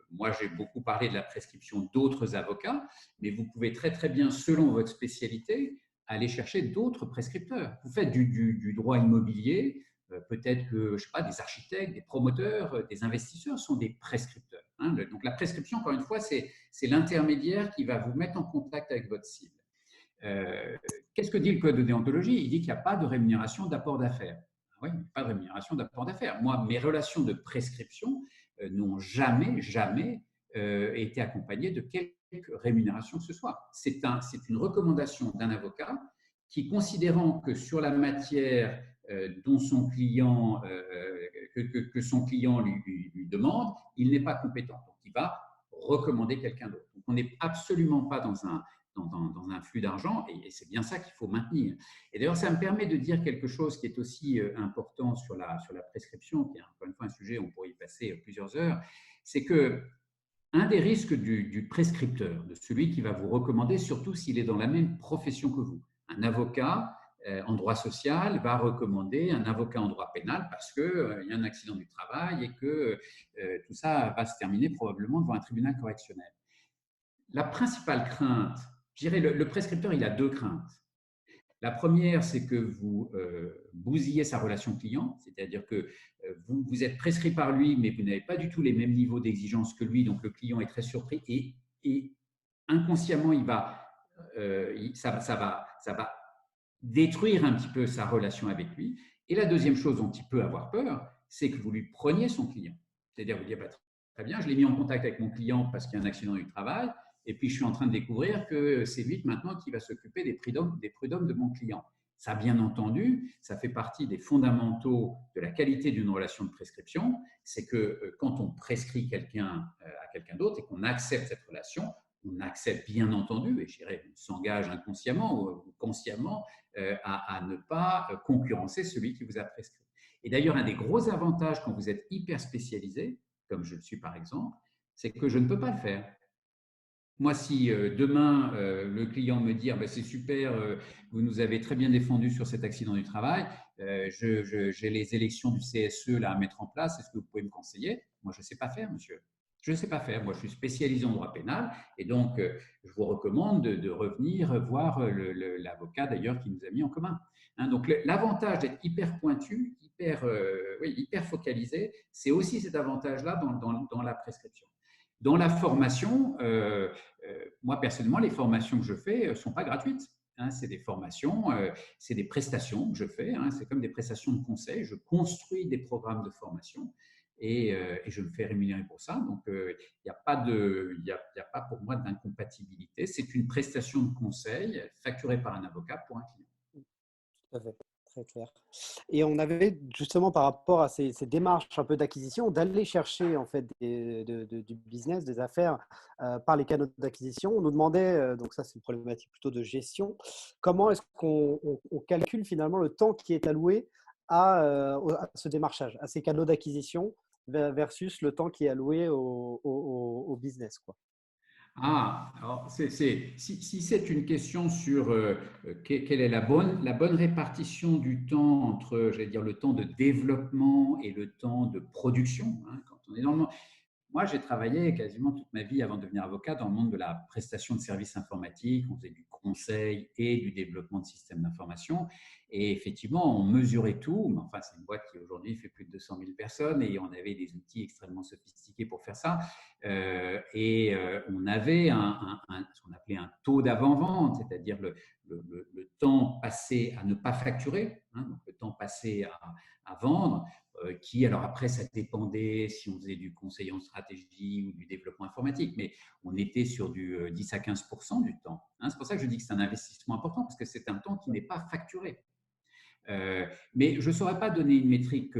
Speaker 1: Moi, j'ai beaucoup parlé de la prescription d'autres avocats, mais vous pouvez très très bien, selon votre spécialité, aller chercher d'autres prescripteurs. Vous faites du droit immobilier, peut-être que, je sais pas, des architectes, des promoteurs, des investisseurs sont des prescripteurs. Donc, la prescription, encore une fois, c'est l'intermédiaire qui va vous mettre en contact avec votre cible. Qu'est-ce que dit le code de déontologie? Il dit qu'il n'y a pas de rémunération d'apport d'affaires. Oui, pas de rémunération d'apport d'affaires. Moi, mes relations de prescription n'ont jamais été accompagnées de quelque rémunération que ce soit. C'est une recommandation d'un avocat qui, considérant que sur la matière dont son client, que son client lui demande, il n'est pas compétent. Donc, il va recommander quelqu'un d'autre. Donc, on n'est absolument pas dans un flux d'argent et c'est bien ça qu'il faut maintenir. Et d'ailleurs, ça me permet de dire quelque chose qui est aussi important sur la prescription, qui est encore une fois un sujet où on pourrait y passer plusieurs heures, c'est que un des risques du prescripteur, de celui qui va vous recommander, surtout s'il est dans la même profession que vous, un avocat en droit social va recommander un avocat en droit pénal parce qu'il y a un accident du travail et que tout ça va se terminer probablement devant un tribunal correctionnel. La principale crainte, je dirais, le prescripteur, il a deux craintes. La première, c'est que vous bousillez sa relation client, c'est-à-dire que vous êtes prescrit par lui, mais vous n'avez pas du tout les mêmes niveaux d'exigence que lui, donc le client est très surpris et inconsciemment, ça va détruire un petit peu sa relation avec lui. Et la deuxième chose dont il peut avoir peur, c'est que vous lui preniez son client. C'est-à-dire, vous dites, très bien, je l'ai mis en contact avec mon client parce qu'il y a un accident du travail, et puis je suis en train de découvrir que c'est lui maintenant qui va s'occuper des prud'hommes de mon client. Ça, bien entendu, ça fait partie des fondamentaux de la qualité d'une relation de prescription, c'est que quand on prescrit quelqu'un à quelqu'un d'autre et qu'on accepte cette relation, on accepte bien entendu, et je dirais, on s'engage inconsciemment ou consciemment à ne pas concurrencer celui qui vous a prescrit. Et d'ailleurs, un des gros avantages quand vous êtes hyper spécialisé, comme je le suis par exemple, c'est que je ne peux pas le faire. Moi, si demain, le client me dit « c'est super, vous nous avez très bien défendu sur cet accident du travail, j'ai les élections du CSE là, à mettre en place, est-ce que vous pouvez me conseiller ?» Moi, je ne sais pas faire, monsieur. Je ne sais pas faire. Moi, je suis spécialisé en droit pénal et donc, je vous recommande de revenir voir l'avocat d'ailleurs qui nous a mis en commun. Donc, l'avantage d'être hyper pointu, hyper focalisé, c'est aussi cet avantage-là dans la prescription. Dans la formation, moi personnellement, les formations que je fais ne sont pas gratuites. Hein, c'est des formations, c'est des prestations que je fais. Hein, c'est comme des prestations de conseil. Je construis des programmes de formation et je me fais rémunérer pour ça. Donc, il n'y a pas y a pas pour moi d'incompatibilité. C'est une prestation de conseil facturée par un avocat pour un client.
Speaker 3: Tout à fait, très clair. Et on avait justement par rapport à ces démarches un peu d'acquisition, d'aller chercher en fait du business, des affaires par les canaux d'acquisition. On nous demandait, donc ça c'est une problématique plutôt de gestion, comment est-ce qu'on calcule finalement le temps qui est alloué à ce démarchage, à ces canaux d'acquisition versus le temps qui est alloué au business, quoi.
Speaker 1: Ah, alors si c'est une question sur quelle est la bonne répartition du temps entre, j'allais dire, le temps de développement et le temps de production, hein, quand on est dans le monde. Moi, j'ai travaillé quasiment toute ma vie avant de devenir avocat dans le monde de la prestation de services informatiques. On faisait du conseil et du développement de systèmes d'information. Et effectivement, on mesurait tout. Mais enfin, c'est une boîte qui aujourd'hui fait plus de 200 000 personnes et on avait des outils extrêmement sophistiqués pour faire ça. On avait ce qu'on appelait un taux d'avant-vente, c'est-à-dire le temps passé à ne pas facturer, hein, donc le temps passé à vendre. Qui, alors après, ça dépendait si on faisait du conseil en stratégie ou du développement informatique, mais on était sur du 10 à 15% du temps. Hein. C'est pour ça que je dis que c'est un investissement important, parce que c'est un temps qui n'est pas facturé. Mais je ne saurais pas donner une métrique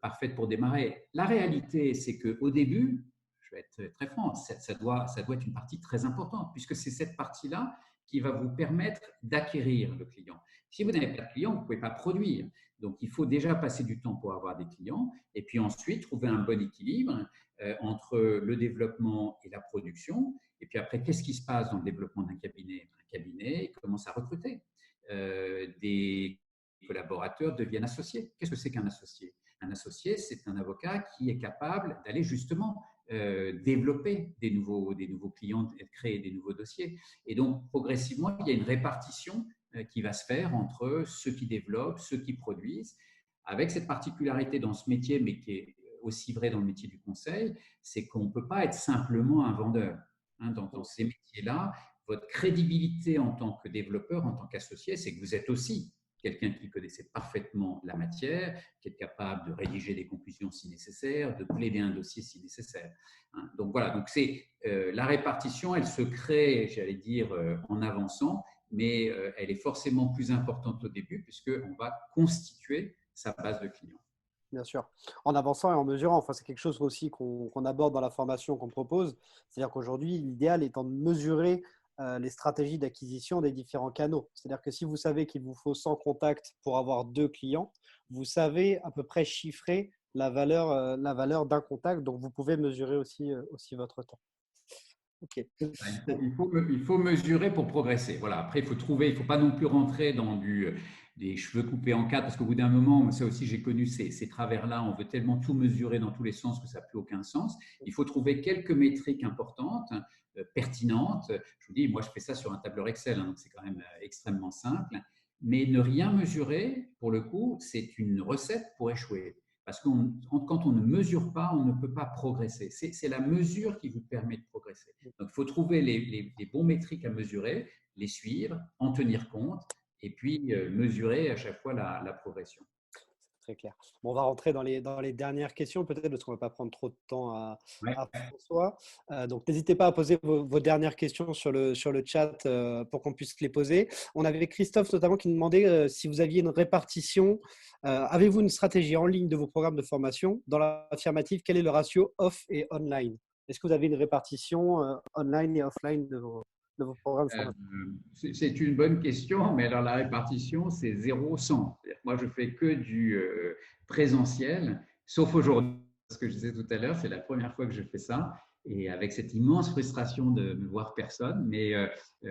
Speaker 1: parfaite pour démarrer. La réalité, c'est qu'au début, je vais être très franc, ça doit être une partie très importante, puisque c'est cette partie-là qui va vous permettre d'acquérir le client. Si vous n'avez pas de client, vous ne pouvez pas produire. Donc, il faut déjà passer du temps pour avoir des clients et puis ensuite trouver un bon équilibre entre le développement et la production. Et puis après, qu'est-ce qui se passe dans le développement d'un cabinet? Un cabinet commence à recruter. Des collaborateurs deviennent associés. Qu'est-ce que c'est qu'un associé? Un associé, c'est un avocat qui est capable d'aller justement développer des nouveaux clients, créer des nouveaux dossiers. Et donc, progressivement, il y a une répartition qui va se faire entre ceux qui développent, ceux qui produisent, avec cette particularité dans ce métier, mais qui est aussi vrai dans le métier du conseil, c'est qu'on ne peut pas être simplement un vendeur. Hein, dans ces métiers-là, votre crédibilité en tant que développeur, en tant qu'associé, c'est que vous êtes aussi quelqu'un qui connaissait parfaitement la matière, qui est capable de rédiger des conclusions si nécessaire, de plaider un dossier si nécessaire. Hein, donc voilà, donc c'est la répartition, elle se crée, j'allais dire, en avançant, mais elle est forcément plus importante au début puisqu'on va constituer sa base de clients.
Speaker 3: Bien sûr. En avançant et en mesurant, enfin, c'est quelque chose aussi qu'on aborde dans la formation qu'on propose. C'est-à-dire qu'aujourd'hui, l'idéal étant de mesurer les stratégies d'acquisition des différents canaux. C'est-à-dire que si vous savez qu'il vous faut 100 contacts pour avoir 2 clients, vous savez à peu près chiffrer la valeur d'un contact, donc vous pouvez mesurer aussi votre temps. Ok.
Speaker 1: Il faut mesurer pour progresser. Voilà. Après, il faut trouver, il ne faut pas non plus rentrer dans des cheveux coupés en quatre, parce qu'au bout d'un moment, ça aussi, j'ai connu ces travers-là, on veut tellement tout mesurer dans tous les sens que ça n'a plus aucun sens. Il faut trouver quelques métriques importantes, pertinentes. Je vous dis, moi, je fais ça sur un tableur Excel, hein, donc c'est quand même extrêmement simple. Mais ne rien mesurer, pour le coup, c'est une recette pour échouer. Parce que quand on ne mesure pas, on ne peut pas progresser. C'est la mesure qui vous permet de progresser. Donc, il faut trouver les bons métriques à mesurer, les suivre, en tenir compte, et puis mesurer à chaque fois la progression.
Speaker 3: Très clair. Bon, on va rentrer dans les dernières questions, peut-être, parce qu'on ne va pas prendre trop de temps à François. Donc, n'hésitez pas à poser vos dernières questions sur le chat pour qu'on puisse les poser. On avait Christophe notamment qui nous demandait si vous aviez une répartition. Avez-vous une stratégie en ligne de vos programmes de formation? Dans l'affirmative, quel est le ratio off et online? Est-ce que vous avez une répartition online et offline de vos programmes de formation?
Speaker 1: C'est une bonne question, mais alors la répartition, c'est 0-100. Moi, je fais que du présentiel, sauf aujourd'hui, ce que je disais tout à l'heure, c'est la première fois que je fais ça, et avec cette immense frustration de ne voir personne. Mais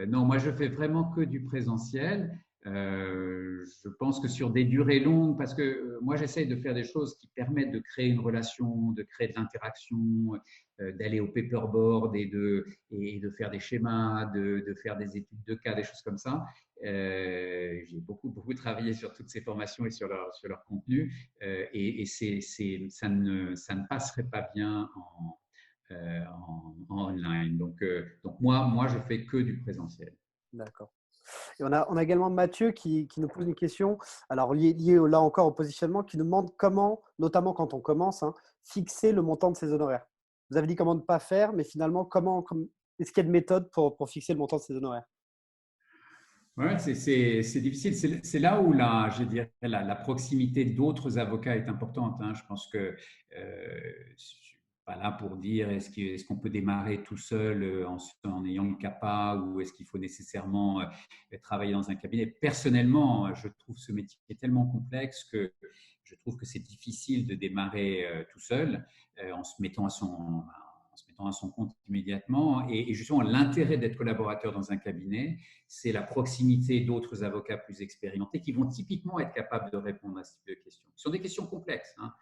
Speaker 1: non, moi, je fais vraiment que du présentiel. Je pense que sur des durées longues, parce que moi, j'essaye de faire des choses qui permettent de créer une relation, de créer de l'interaction, d'aller au paperboard et de faire des schémas, de faire des études de cas, des choses comme ça. J'ai beaucoup travaillé sur toutes ces formations et sur leur contenu, et ça ne passerait pas bien en online. Donc moi, je fais que du présentiel.
Speaker 3: D'accord. Et on a également Mathieu qui nous pose une question, alors liée là encore au positionnement, qui nous demande comment, notamment quand on commence, hein, fixer le montant de ses honoraires. Vous avez dit comment ne pas faire, mais finalement, est-ce qu'il y a de méthode pour fixer le montant de ses honoraires?
Speaker 1: Ouais, c'est difficile. C'est là où je dirais, la proximité d'autres avocats est importante, hein. Je pense que je suis pas là pour dire est-ce qu'on peut démarrer tout seul en ayant le CAPA ou est-ce qu'il faut nécessairement travailler dans un cabinet. Personnellement, je trouve ce métier tellement complexe que je trouve que c'est difficile de démarrer tout seul en se mettant à son compte immédiatement. Et justement, l'intérêt d'être collaborateur dans un cabinet, c'est la proximité d'autres avocats plus expérimentés qui vont typiquement être capables de répondre à ce type de questions. Ce sont des questions complexes, hein.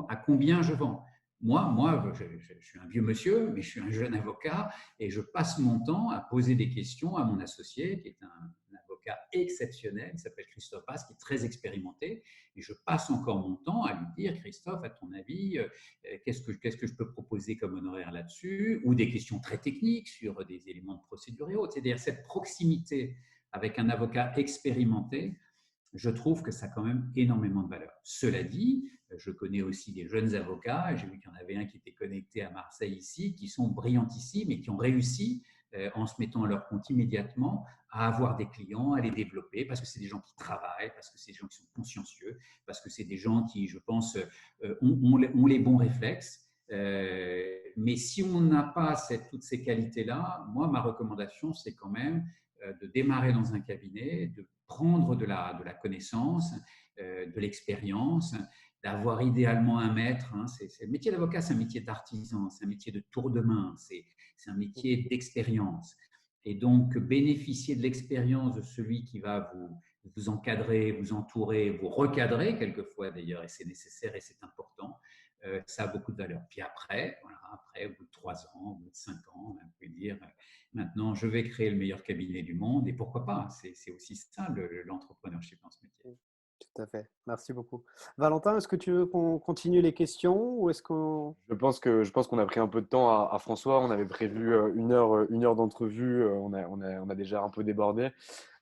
Speaker 1: À combien je vends? Moi, je suis un vieux monsieur, mais je suis un jeune avocat et je passe mon temps à poser des questions à mon associé, qui est un avocat exceptionnel, qui s'appelle Christophe Haas, qui est très expérimenté. Et je passe encore mon temps à lui dire, Christophe, à ton avis, qu'est-ce que je peux proposer comme honoraire là-dessus? Ou des questions très techniques sur des éléments de procédure et autres. C'est-à-dire cette proximité avec un avocat expérimenté, je trouve que ça a quand même énormément de valeur. Cela dit, je connais aussi des jeunes avocats, j'ai vu qu'il y en avait un qui était connecté à Marseille ici, qui sont brillantissimes et qui ont réussi, en se mettant à leur compte immédiatement, à avoir des clients, à les développer, parce que c'est des gens qui travaillent, parce que c'est des gens qui sont consciencieux, parce que c'est des gens qui, je pense, ont les bons réflexes. Mais si on n'a pas toutes ces qualités-là, moi, ma recommandation, c'est quand même de démarrer dans un cabinet, de prendre de la connaissance, de l'expérience, d'avoir idéalement un maître, hein. Le métier d'avocat, c'est un métier d'artisan, c'est un métier de tour de main, c'est un métier d'expérience. Et donc, bénéficier de l'expérience de celui qui va vous encadrer, vous entourer, vous recadrer quelquefois d'ailleurs, et c'est nécessaire et c'est important, ça a beaucoup de valeur. Puis après, voilà, après, au bout de 3 ans, au bout de 5 ans, on peut dire maintenant, je vais créer le meilleur cabinet du monde et pourquoi pas? C'est aussi ça l'entrepreneurship dans ce métier.
Speaker 3: Tout à fait. Merci beaucoup. Valentin, est-ce que tu veux qu'on continue les questions ou est-ce qu'on…
Speaker 2: Je pense qu'on a pris un peu de temps à François. On avait prévu une heure d'entrevue. On a déjà un peu débordé.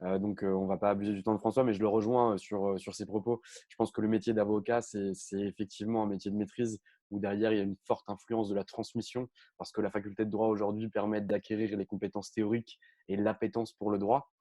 Speaker 2: Donc, on ne va pas abuser du temps de François, mais je le rejoins sur ses propos. Je pense que le métier d'avocat, c'est effectivement un métier de maîtrise où derrière, il y a une forte influence de la transmission parce que la faculté de droit aujourd'hui permet d'acquérir les compétences théoriques et l'appétence pour le droit.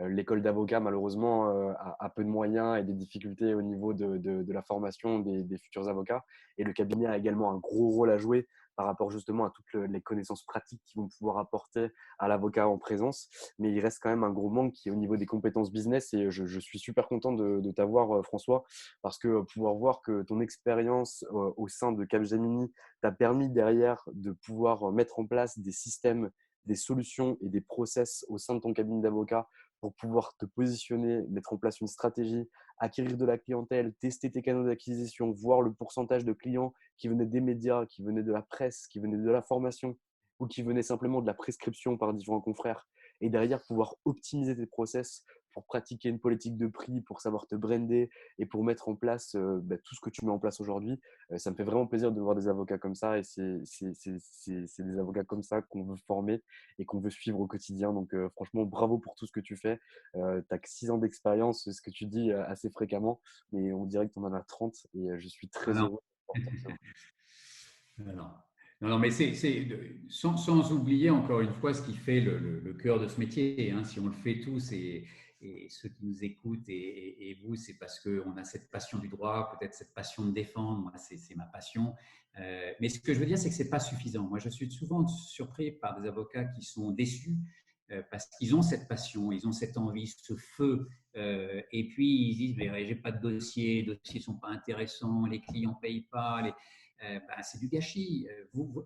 Speaker 2: L'école d'avocat, malheureusement, a peu de moyens et des difficultés au niveau de la formation des futurs avocats. Et le cabinet a également un gros rôle à jouer par rapport justement à toutes les connaissances pratiques qu'ils vont pouvoir apporter à l'avocat en présence. Mais il reste quand même un gros manque qui est au niveau des compétences business. Et je suis super content de t'avoir, François, parce que pouvoir voir que ton expérience au sein de Capgemini t'a permis derrière de pouvoir mettre en place des systèmes, des solutions et des process au sein de ton cabinet d'avocat pour pouvoir te positionner, mettre en place une stratégie, acquérir de la clientèle, tester tes canaux d'acquisition, voir le pourcentage de clients qui venaient des médias, qui venaient de la presse, qui venaient de la formation ou qui venaient simplement de la prescription par différents confrères. Et derrière, pouvoir optimiser tes process pour pratiquer une politique de prix, pour savoir te brander et pour mettre en place tout ce que tu mets en place aujourd'hui. Ça me fait vraiment plaisir de voir des avocats comme ça et c'est des avocats comme ça qu'on veut former et qu'on veut suivre au quotidien. Donc, franchement, bravo pour tout ce que tu fais. Tu as que 6 ans d'expérience, c'est ce que tu dis assez fréquemment, mais on dirait que tu en as 30 et je suis très
Speaker 1: Alors,
Speaker 2: heureux de pouvoir t'en
Speaker 1: non, non, mais sans oublier encore une fois ce qui fait le cœur de ce métier, hein. Si on le fait tous et ceux qui nous écoutent et vous, c'est parce qu'on a cette passion du droit, peut-être cette passion de défendre. Moi, c'est ma passion. Mais ce que je veux dire, c'est que ce n'est pas suffisant. Moi, je suis souvent surpris par des avocats qui sont déçus parce qu'ils ont cette passion, ils ont cette envie, ce feu. Et puis, ils disent, mais j'ai pas de dossier, les dossiers ne sont pas intéressants, les clients ne payent pas. C'est du gâchis.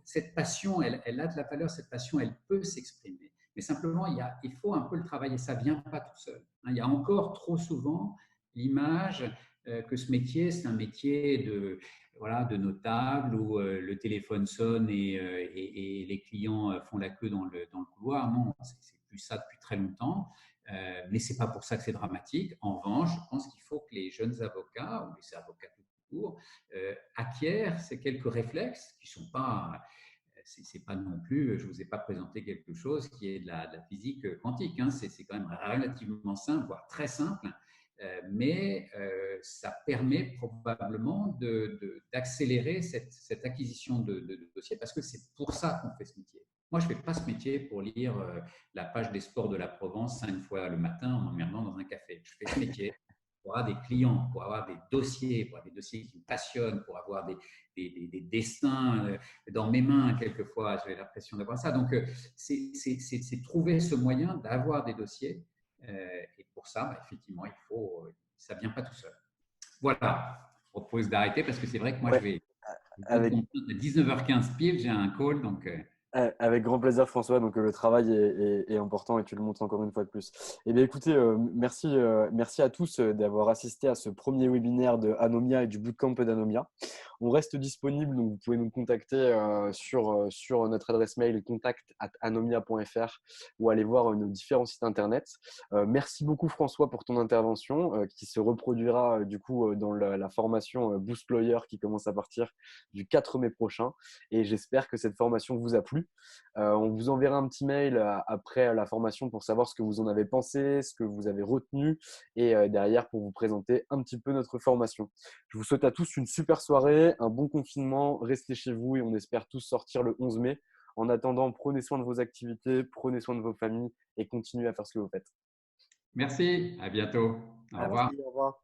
Speaker 1: Cette passion, elle a de la valeur, cette passion, elle peut s'exprimer. Mais simplement, il faut un peu le travailler, ça ne vient pas tout seul. Il y a encore trop souvent l'image que ce métier, c'est un métier de notable où le téléphone sonne et les clients font la queue dans le couloir. Non, c'est plus ça depuis très longtemps. Mais ce n'est pas pour ça que c'est dramatique. En revanche, je pense qu'il faut que les jeunes avocats ou les avocats acquièrent ces quelques réflexes qui ne sont pas c'est pas non plus, je ne vous ai pas présenté quelque chose qui est de la physique quantique. Hein. C'est quand même relativement simple, voire très simple, mais ça permet probablement d'accélérer cette acquisition de dossiers parce que c'est pour ça qu'on fait ce métier. Moi, je ne fais pas ce métier pour lire la page des sports de la Provence 5 fois le matin en m'emmerdant dans un café. Je fais ce métier pour avoir des clients, pour avoir des dossiers, pour avoir des dossiers qui me passionnent, pour avoir des dessins dans mes mains, quelquefois, j'avais l'impression d'avoir ça. Donc, c'est trouver ce moyen d'avoir des dossiers. Et pour ça, effectivement, ça ne vient pas tout seul. Voilà, je propose d'arrêter parce que c'est vrai que moi, je vais à 19h15 pile, j'ai un call. Donc,
Speaker 2: avec grand plaisir, François. Donc, le travail est important et tu le montres encore une fois de plus. Eh bien, écoutez, merci à tous d'avoir assisté à ce premier webinaire de Anomia et du bootcamp d'Anomia. On reste disponible, donc vous pouvez nous contacter sur notre adresse mail contact@anomia.fr ou aller voir nos différents sites internet. Merci beaucoup, François, pour ton intervention qui se reproduira du coup dans la formation Boost Lawyer qui commence à partir du 4 mai prochain. Et j'espère que cette formation vous a plu. On vous enverra un petit mail après la formation pour savoir ce que vous en avez pensé, ce que vous avez retenu et derrière pour vous présenter un petit peu notre formation. Je vous souhaite à tous une super soirée, un bon confinement, restez chez vous et on espère tous sortir le 11 mai. En attendant, prenez soin de vos activités, prenez soin de vos familles et continuez à faire ce que vous faites.
Speaker 1: merci, à bientôt. Au revoir.
Speaker 3: Merci, au revoir.